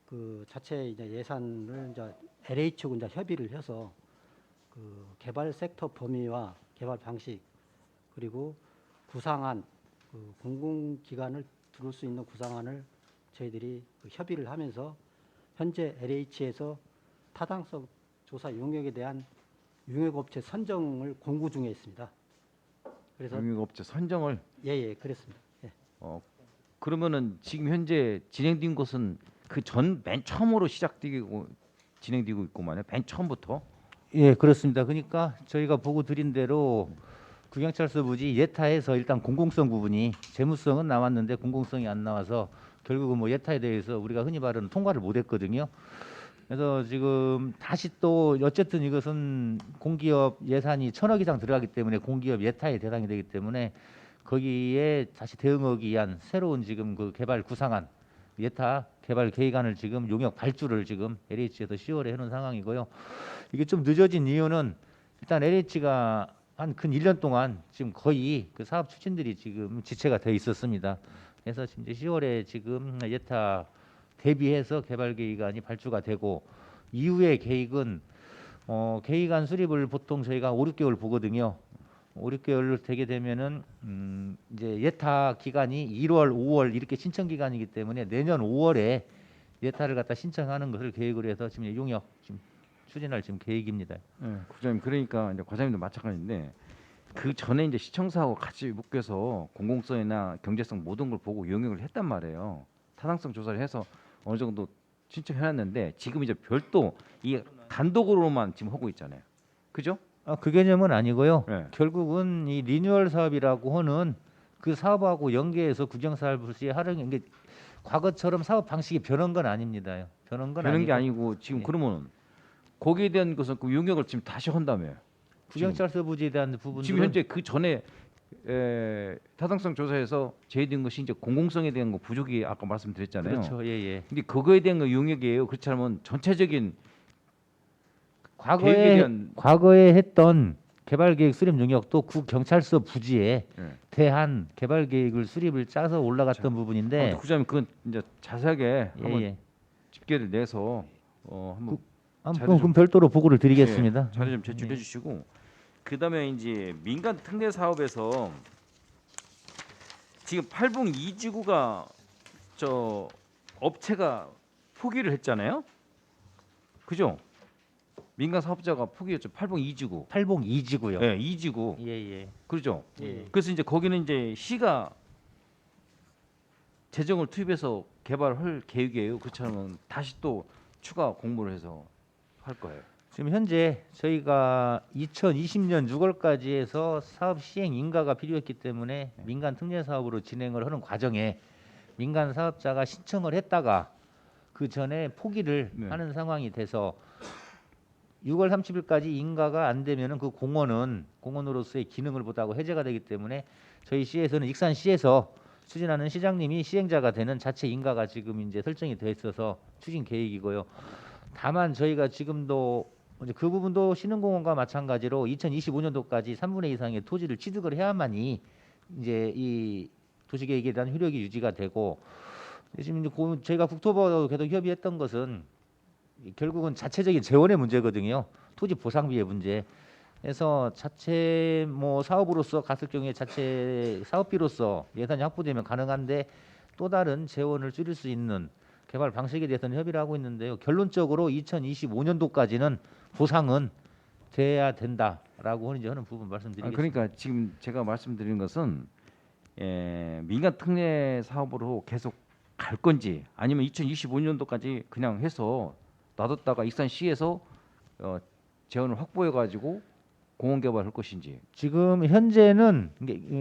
그 자체 이제 예산을 이제 LH하고 이제 협의를 해서 그 개발 섹터 범위와 개발 방식 그리고 구상안 그 공공기관을 들을 수 있는 구상안을 저희들이 그 협의를 하면서 현재 LH에서 타당성 조사 용역에 대한 용역업체 선정을 공고 중에 있습니다. 그래서 용역업체 선정을 예, 그렇습니다. 예. 그러면은 지금 현재 진행된 것은 그 전 맨 처음으로 시작되고 진행되고 있고만요. 맨 처음부터. 예, 그렇습니다. 그러니까 저희가 보고 드린 대로 구경찰서 부지 예타에서 일단 공공성 부분이 재무성은 나왔는데 공공성이 안 나와서 결국은 뭐 예타에 대해서 우리가 흔히 말하는 통과를 못했거든요. 그래서 지금 다시 또 어쨌든 이것은 공기업 예산이 1,000억 이상 들어가기 때문에 공기업 예타의 대상이 되기 때문에 거기에 다시 대응하기 위한 새로운 지금 그 개발 구상안 예타 개발 계획안을 지금 용역 발주를 지금 LH에서 10월에 해놓은 상황이고요. 이게 좀 늦어진 이유는 일단 LH가 한 근 1년 동안 지금 거의 그 사업 추진들이 지금 지체가 돼 있었습니다. 그래서 지금 이제 10월에 지금 예타 대비해서 개발 계획안이 발주가 되고 이후의 계획은 계획안 수립을 보통 저희가 5, 6개월 보거든요. 5, 6개월 되게 되면은 이제 예타 기간이 1월, 5월 이렇게 신청 기간이기 때문에 내년 5월에 예타를 갖다 신청하는 것을 계획으로 해서 지금 용역 지금 추진할 지금 계획입니다. 네, 국장님 그러니까 이제 과장님도 마찬가지인데 그 전에 이제 시청사하고 같이 묶여서 공공성이나 경제성 모든 걸 보고 용역을 했단 말이에요. 타당성 조사를 해서 어느 정도 신청해놨는데 지금 이제 별도 이 단독으로만 지금 하고 있잖아요. 그죠? 그 개념은 아니고요. 네. 결국은 이 리뉴얼 사업이라고 하는 그 사업하고 연계해서 구경사업을 하려는 게 과거처럼 사업 방식이 변한 건 아닙니다. 변한 건 그런 게 아니고 아니고 지금 예. 그러면 거기에 대한 것은 그 용역을 지금 다시 한다며요. 구경찰서 부지에 대한 부분들은 지금 현재 그 전에 타당성 조사에서 제외된 것이 이제 공공성에 대한 거 부족이 아까 말씀드렸잖아요. 그렇죠. 예. 근데 그거에 대한 거 용역이에요. 그렇지 않으면 전체적인 계획에 대한 과거에 했던 개발 계획 수립 용역도 구경찰서 부지에 예. 대한 개발 계획을 수립을 짜서 올라갔던 부분인데 국장님 그건 이제 자세하게 한번 예. 집계를 내서 한번 그럼 별도로 보고를 드리겠습니다. 예, 자료 좀 제출해 주시고 그다음에 이제 민간 특례 사업에서 지금 팔봉 2지구가 저 업체가 포기를 했잖아요. 그죠? 민간 사업자가 포기했죠. 팔봉 2지구. 팔봉 2지구요. 네, 2지구. 예. 그렇죠. 예. 그래서 이제 거기는 이제 시가 재정을 투입해서 개발할 계획이에요. 그렇지 않으면 다시 또 추가 공모를 해서 할 거예요. 지금 현재 저희가 2020년 6월까지 해서 사업 시행 인가가 필요했기 때문에 민간 특례 사업으로 진행을 하는 과정에 민간 사업자가 신청을 했다가 그 전에 포기를 네. 하는 상황이 돼서 6월 30일까지 인가가 안 되면은 그 공원은 공원으로서의 기능을 보다고 해제가 되기 때문에 저희 시에서는 익산시에서 추진하는 시장님이 시행자가 되는 자체 인가가 지금 이제 설정이 돼 있어서 추진 계획이고요. 다만 저희가 지금도 이제 그 부분도 신흥공원과 마찬가지로 2025년도까지 3분의 2 이상의 토지를 취득을 해야만이 이제 이 도시계획에 대한 효력이 유지가 되고 지금 이제 저희가 국토부와 계속 협의했던 것은 결국은 자체적인 재원의 문제거든요. 토지 보상비의 문제. 해서 자체 뭐 사업으로서 갔을 경우에 자체 사업비로서 예산이 확보되면 가능한데 또 다른 재원을 줄일 수 있는 개발 방식에 대해서는 협의를 하고 있는데요. 결론적으로 2025년도까지는 보상은 돼야 된다라고 이제 하는 부분 말씀드리겠습니다. 그러니까 지금 제가 말씀드리는 것은 민간 특례 사업으로 계속 갈 건지 아니면 2025년도까지 그냥 해서 놔뒀다가 익산시에서 재원을 확보해 가지고 공원 개발할 것인지 지금 현재는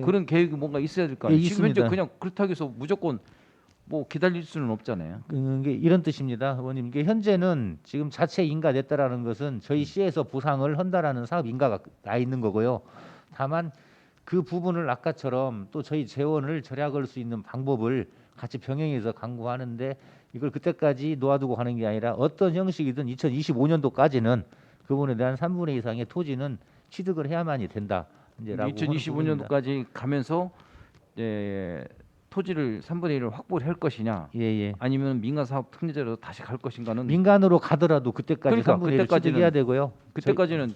그런 계획이 뭔가 있어야 될 거 예, 아니에요. 지금 현재 있습니다. 그냥 그렇다고 해서 무조건 뭐 기다릴 수는 없잖아요. 이게 이런 뜻입니다, 의원님. 이게 현재는 지금 자체 인가됐다라는 것은 저희 시에서 보상을 한다라는 사업 인가가 나 있는 거고요. 다만 그 부분을 아까처럼 또 저희 재원을 절약할 수 있는 방법을 같이 병행해서 강구하는데 이걸 그때까지 놓아두고 가는 게 아니라 어떤 형식이든 2025년도까지는 그 부분에 대한 3분의 2 이상의 토지는 취득을 해야만이 된다. 이제라고 2025년도까지 가면서 토지를 3분의 1을 확보를 할 것이냐, 예예. 아니면 민간 사업 특례제로 다시 갈 것인가는 민간으로 가더라도 그때까지 그러니까 3분의 1을 취득해야 되고요. 그때까지는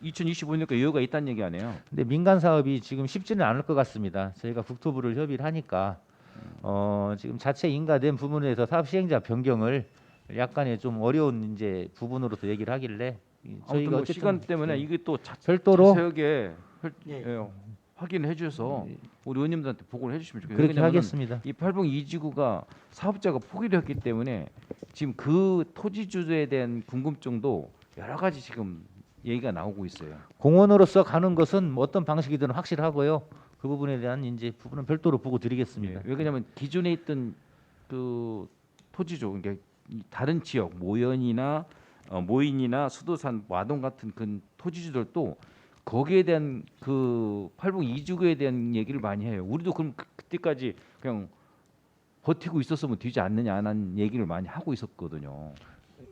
2025년까지 여유가 있다는 얘기 아니에요. 근데 민간 사업이 지금 쉽지는 않을 것 같습니다. 저희가 국토부를 협의를 하니까 지금 자체 인가된 부분에서 사업 시행자 변경을 약간의 좀 어려운 이제 부분으로서 얘기를 하길래 저희가 저희가 뭐 시간 때문에 이게 또 별도로 자세하게 확인을 해주셔서 우리 의원님들한테 보고를 해주시면 좋겠어요. 그렇게 왜냐하면 하겠습니다. 이 8봉 2지구가 사업자가 포기를 했기 때문에 지금 그 토지주에 대한 궁금증도 여러 가지 지금 얘기가 나오고 있어요. 공원으로서 가는 것은 뭐 어떤 방식이든 확실하고요. 그 부분에 대한 이제 부분은 별도로 보고 드리겠습니다. 왜냐하면 기존에 있던 그 토지죠. 그러니까 다른 지역 모연이나 모인이나 수도산 와동 같은 그 토지주들도 거기에 대한 그 8봉 2지구에 대한 얘기를 많이 해요. 우리도 그럼 그때까지 그냥 버티고 있었으면 되지 않느냐는 얘기를 많이 하고 있었거든요.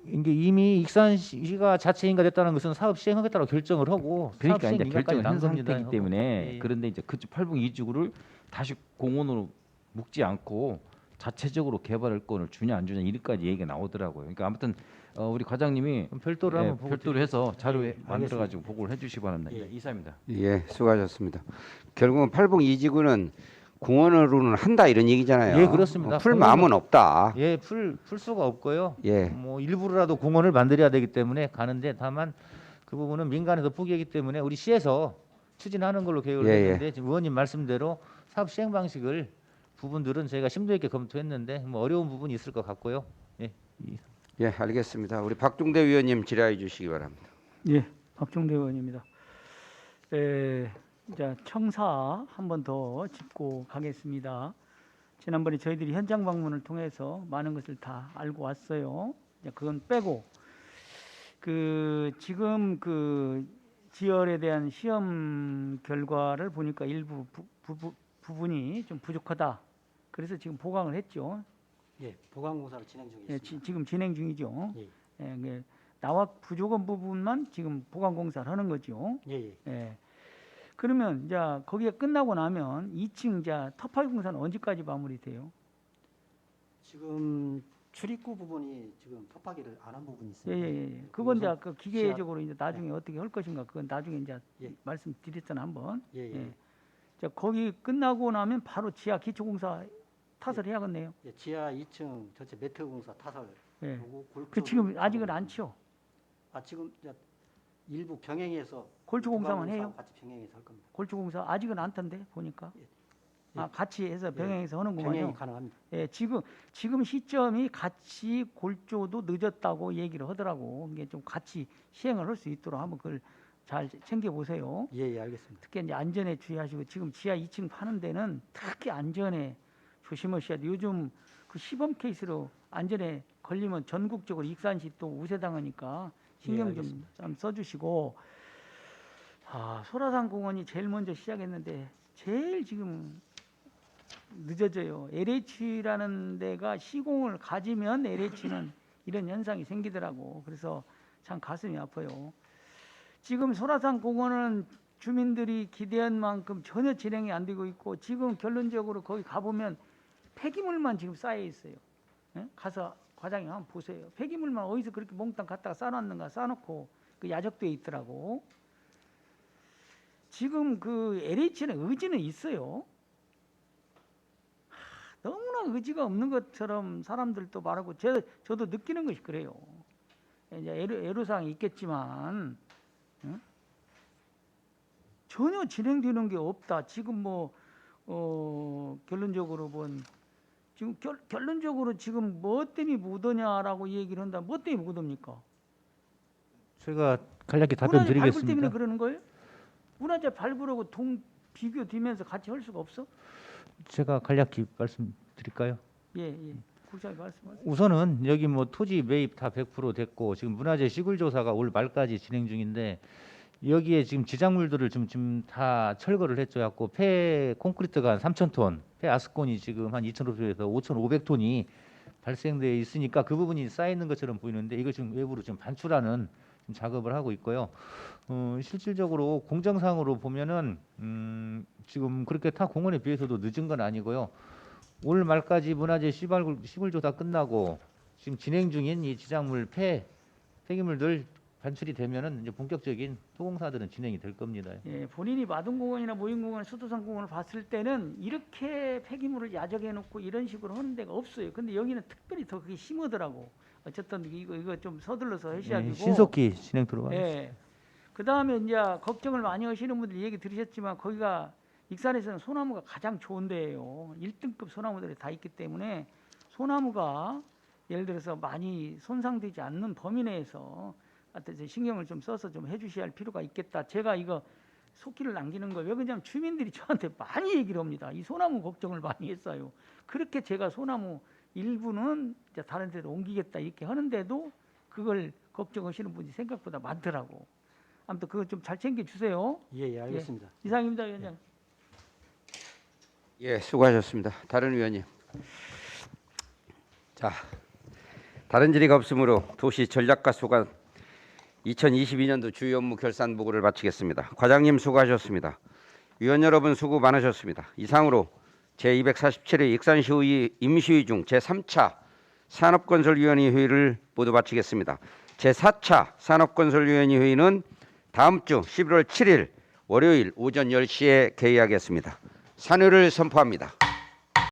이게 이미 익산시가 자체 인가됐다는 것은 사업 시행하겠다고 결정을 하고 그러니까 사업 이제 시행 결정을 인가까지 한 난 겁니다. 상태이기 때문에 예. 그런데 이제 그 8봉 2지구를 다시 공원으로 묶지 않고 자체적으로 개발할 건을 주냐 안 주냐 이렇게까지 얘기가 나오더라고요. 그러니까 아무튼 우리 과장님이 그럼 별도로 한번 보고 별도로 해서 자료에 예, 만들어 가지고 보고를 해주시기 바랍니다. 예. 이사입니다. 예, 수고하셨습니다. 결국은 8봉 2지구는 공원으로는 한다 이런 얘기잖아요. 예, 그렇습니다. 풀 마음은 없다. 예, 풀 수가 없고요. 예. 뭐 일부러라도 공원을 만들어야 되기 때문에 가는데 다만 그 부분은 민간에서 포기하기 때문에 우리 시에서 추진하는 걸로 계획을 예, 했는데 지금 의원님 말씀대로 사업 시행 방식을 부분들은 저희가 심도 있게 검토했는데 뭐 어려운 부분이 있을 것 같고요. 예. 예, 알겠습니다. 우리 박중대 위원님 질의해 주시기 바랍니다. 예, 박종대 의원입니다. 자, 청사 한 번 더 짚고 가겠습니다. 지난번에 저희들이 현장 방문을 통해서 많은 것을 다 알고 왔어요. 이제 그건 빼고 지금 그 지열에 대한 시험 결과를 보니까 일부 부분이 좀 부족하다. 그래서 지금 보강을 했죠. 예, 보강 공사를 진행 중에 예, 있습니다. 지금 진행 중이죠. 예. 예, 나와 부족한 부분만 지금 보강 공사를 하는 거죠. 예, 예. 예. 그러면 이제 거기에 끝나고 나면 2층 이제 터파이 공사는 언제까지 마무리돼요? 지금 출입구 부분이 지금 터파기를 안 한 부분이 예, 있습니다. 예, 예. 그건 이제 우선 그 기계적으로 이제 나중에 어떻게 할 것인가 그건 나중에 이제 예. 말씀드렸잖아 한번. 예, 예. 예. 자, 거기 끝나고 나면 바로 지하 기초 공사 타설 해야겠네요. 예, 지하 2층 전체 매트 공사 타설. 예. 그리고 골조 그 지금 아직은 안 치요. 지금 이제 일부 병행해서 골조 공사만 보강 해요. 공사하고 같이 병행해서 할 겁니다. 골조 공사 아직은 안 턴데 보니까. 예. 같이 해서 예. 병행해서 하는구만요. 병행이 가능합니다. 예, 지금 시점이 같이 골조도 늦었다고 얘기를 하더라고. 이게 좀 같이 시행을 할 수 있도록 한번 그걸 잘 챙겨 보세요. 예, 예, 알겠습니다. 특히 이제 안전에 주의하시고 지금 지하 2층 파는 데는 특히 안전에 조심하셔야 돼. 요즘 그 시범 케이스로 안전에 걸리면 전국적으로 익산시 또 우세당하니까 신경 예, 좀 써주시고. 소라산 공원이 제일 먼저 시작했는데 제일 지금 늦어져요. LH라는 데가 시공을 가지면 LH는 이런 현상이 생기더라고. 그래서 참 가슴이 아파요. 지금 소라산 공원은 주민들이 기대한 만큼 전혀 진행이 안 되고 있고 지금 결론적으로 거기 가보면 폐기물만 지금 쌓여 있어요. 예? 가서 과장님 한번 보세요. 폐기물만 어디서 그렇게 몽땅 갖다가 쌓아놨는가 쌓아놓고 그 야적돼 있더라고. 지금 그 LH는 의지는 있어요. 너무나 의지가 없는 것처럼 사람들도 말하고 저도 느끼는 것이 그래요. 이제 애로사항이 있겠지만 전혀 진행되는 게 없다. 지금 뭐 결론적으로 지금 결론적으로 지금 뭐 때문에 못 오냐라고 얘기를 한다. 뭐 때문에 못 옵니까? 제가 간략히 답변 문화재 발굴 드리겠습니다. 때문에 그러는 거예요? 문화재 발굴하고 비교되면서 같이 할 수가 없어? 제가 간략히 말씀드릴까요? 예. 국장님 말씀하세요. 우선은 여기 뭐 토지 매입 다 100% 됐고 지금 문화재 시굴 조사가 올 말까지 진행 중인데 여기에 지금 지작물들을 지금 다 철거를 했죠. 갖고 폐 콘크리트가 한 3,000톤, 폐 아스콘이 지금 한 2,500에서 5,500톤이 발생돼 있으니까 그 부분이 쌓여 있는 것처럼 보이는데 이걸 지금 외부로 지금 반출하는 작업을 하고 있고요. 실질적으로 공정상으로 보면은 지금 그렇게 타 공원에 비해서도 늦은 건 아니고요. 올 말까지 문화재 시굴 조사 끝나고 지금 진행 중인 이 지작물 폐기물들 반출이 되면은 이제 본격적인 토공사들은 진행이 될 겁니다. 예, 본인이 마동공원이나 모인공원, 수도산공원을 봤을 때는 이렇게 폐기물을 야적해 놓고 이런 식으로 하는 데가 없어요. 근데 여기는 특별히 더 그게 심하더라고. 어쨌든 이거 좀 서둘러서 하셔야 되고. 신속히 진행 들어가겠습니다. 예. 그다음에 이제 걱정을 많이 하시는 분들 얘기 들으셨지만 거기가 익산에서는 소나무가 가장 좋은 데예요. 1등급 소나무들이 다 있기 때문에 소나무가 예를 들어서 많이 손상되지 않는 범위 내에서 하여튼 신경을 좀 써서 좀 해주셔야 할 필요가 있겠다. 제가 이거 속기를 남기는 거예요. 왜 그러냐면 주민들이 저한테 많이 얘기를 합니다. 이 소나무 걱정을 많이 했어요. 그렇게 제가 소나무 일부는 이제 다른 데로 옮기겠다 이렇게 하는데도 그걸 걱정하시는 분이 생각보다 많더라고. 아무튼 그거 좀 잘 챙겨 주세요. 예, 알겠습니다. 이상입니다, 위원장. 예, 수고하셨습니다. 다른 위원님. 자, 다른 질의가 없으므로 도시 전략과 소관 2022년도 주요 업무 결산 보고를 마치겠습니다. 과장님 수고하셨습니다. 위원 여러분 수고 많으셨습니다. 이상으로 제247회 익산시의 임시회 중 제3차 산업건설위원회 회의를 모두 마치겠습니다. 제4차 산업건설위원회 회의는 다음 주 11월 7일 월요일 오전 10시에 개의하겠습니다. 산회를 선포합니다.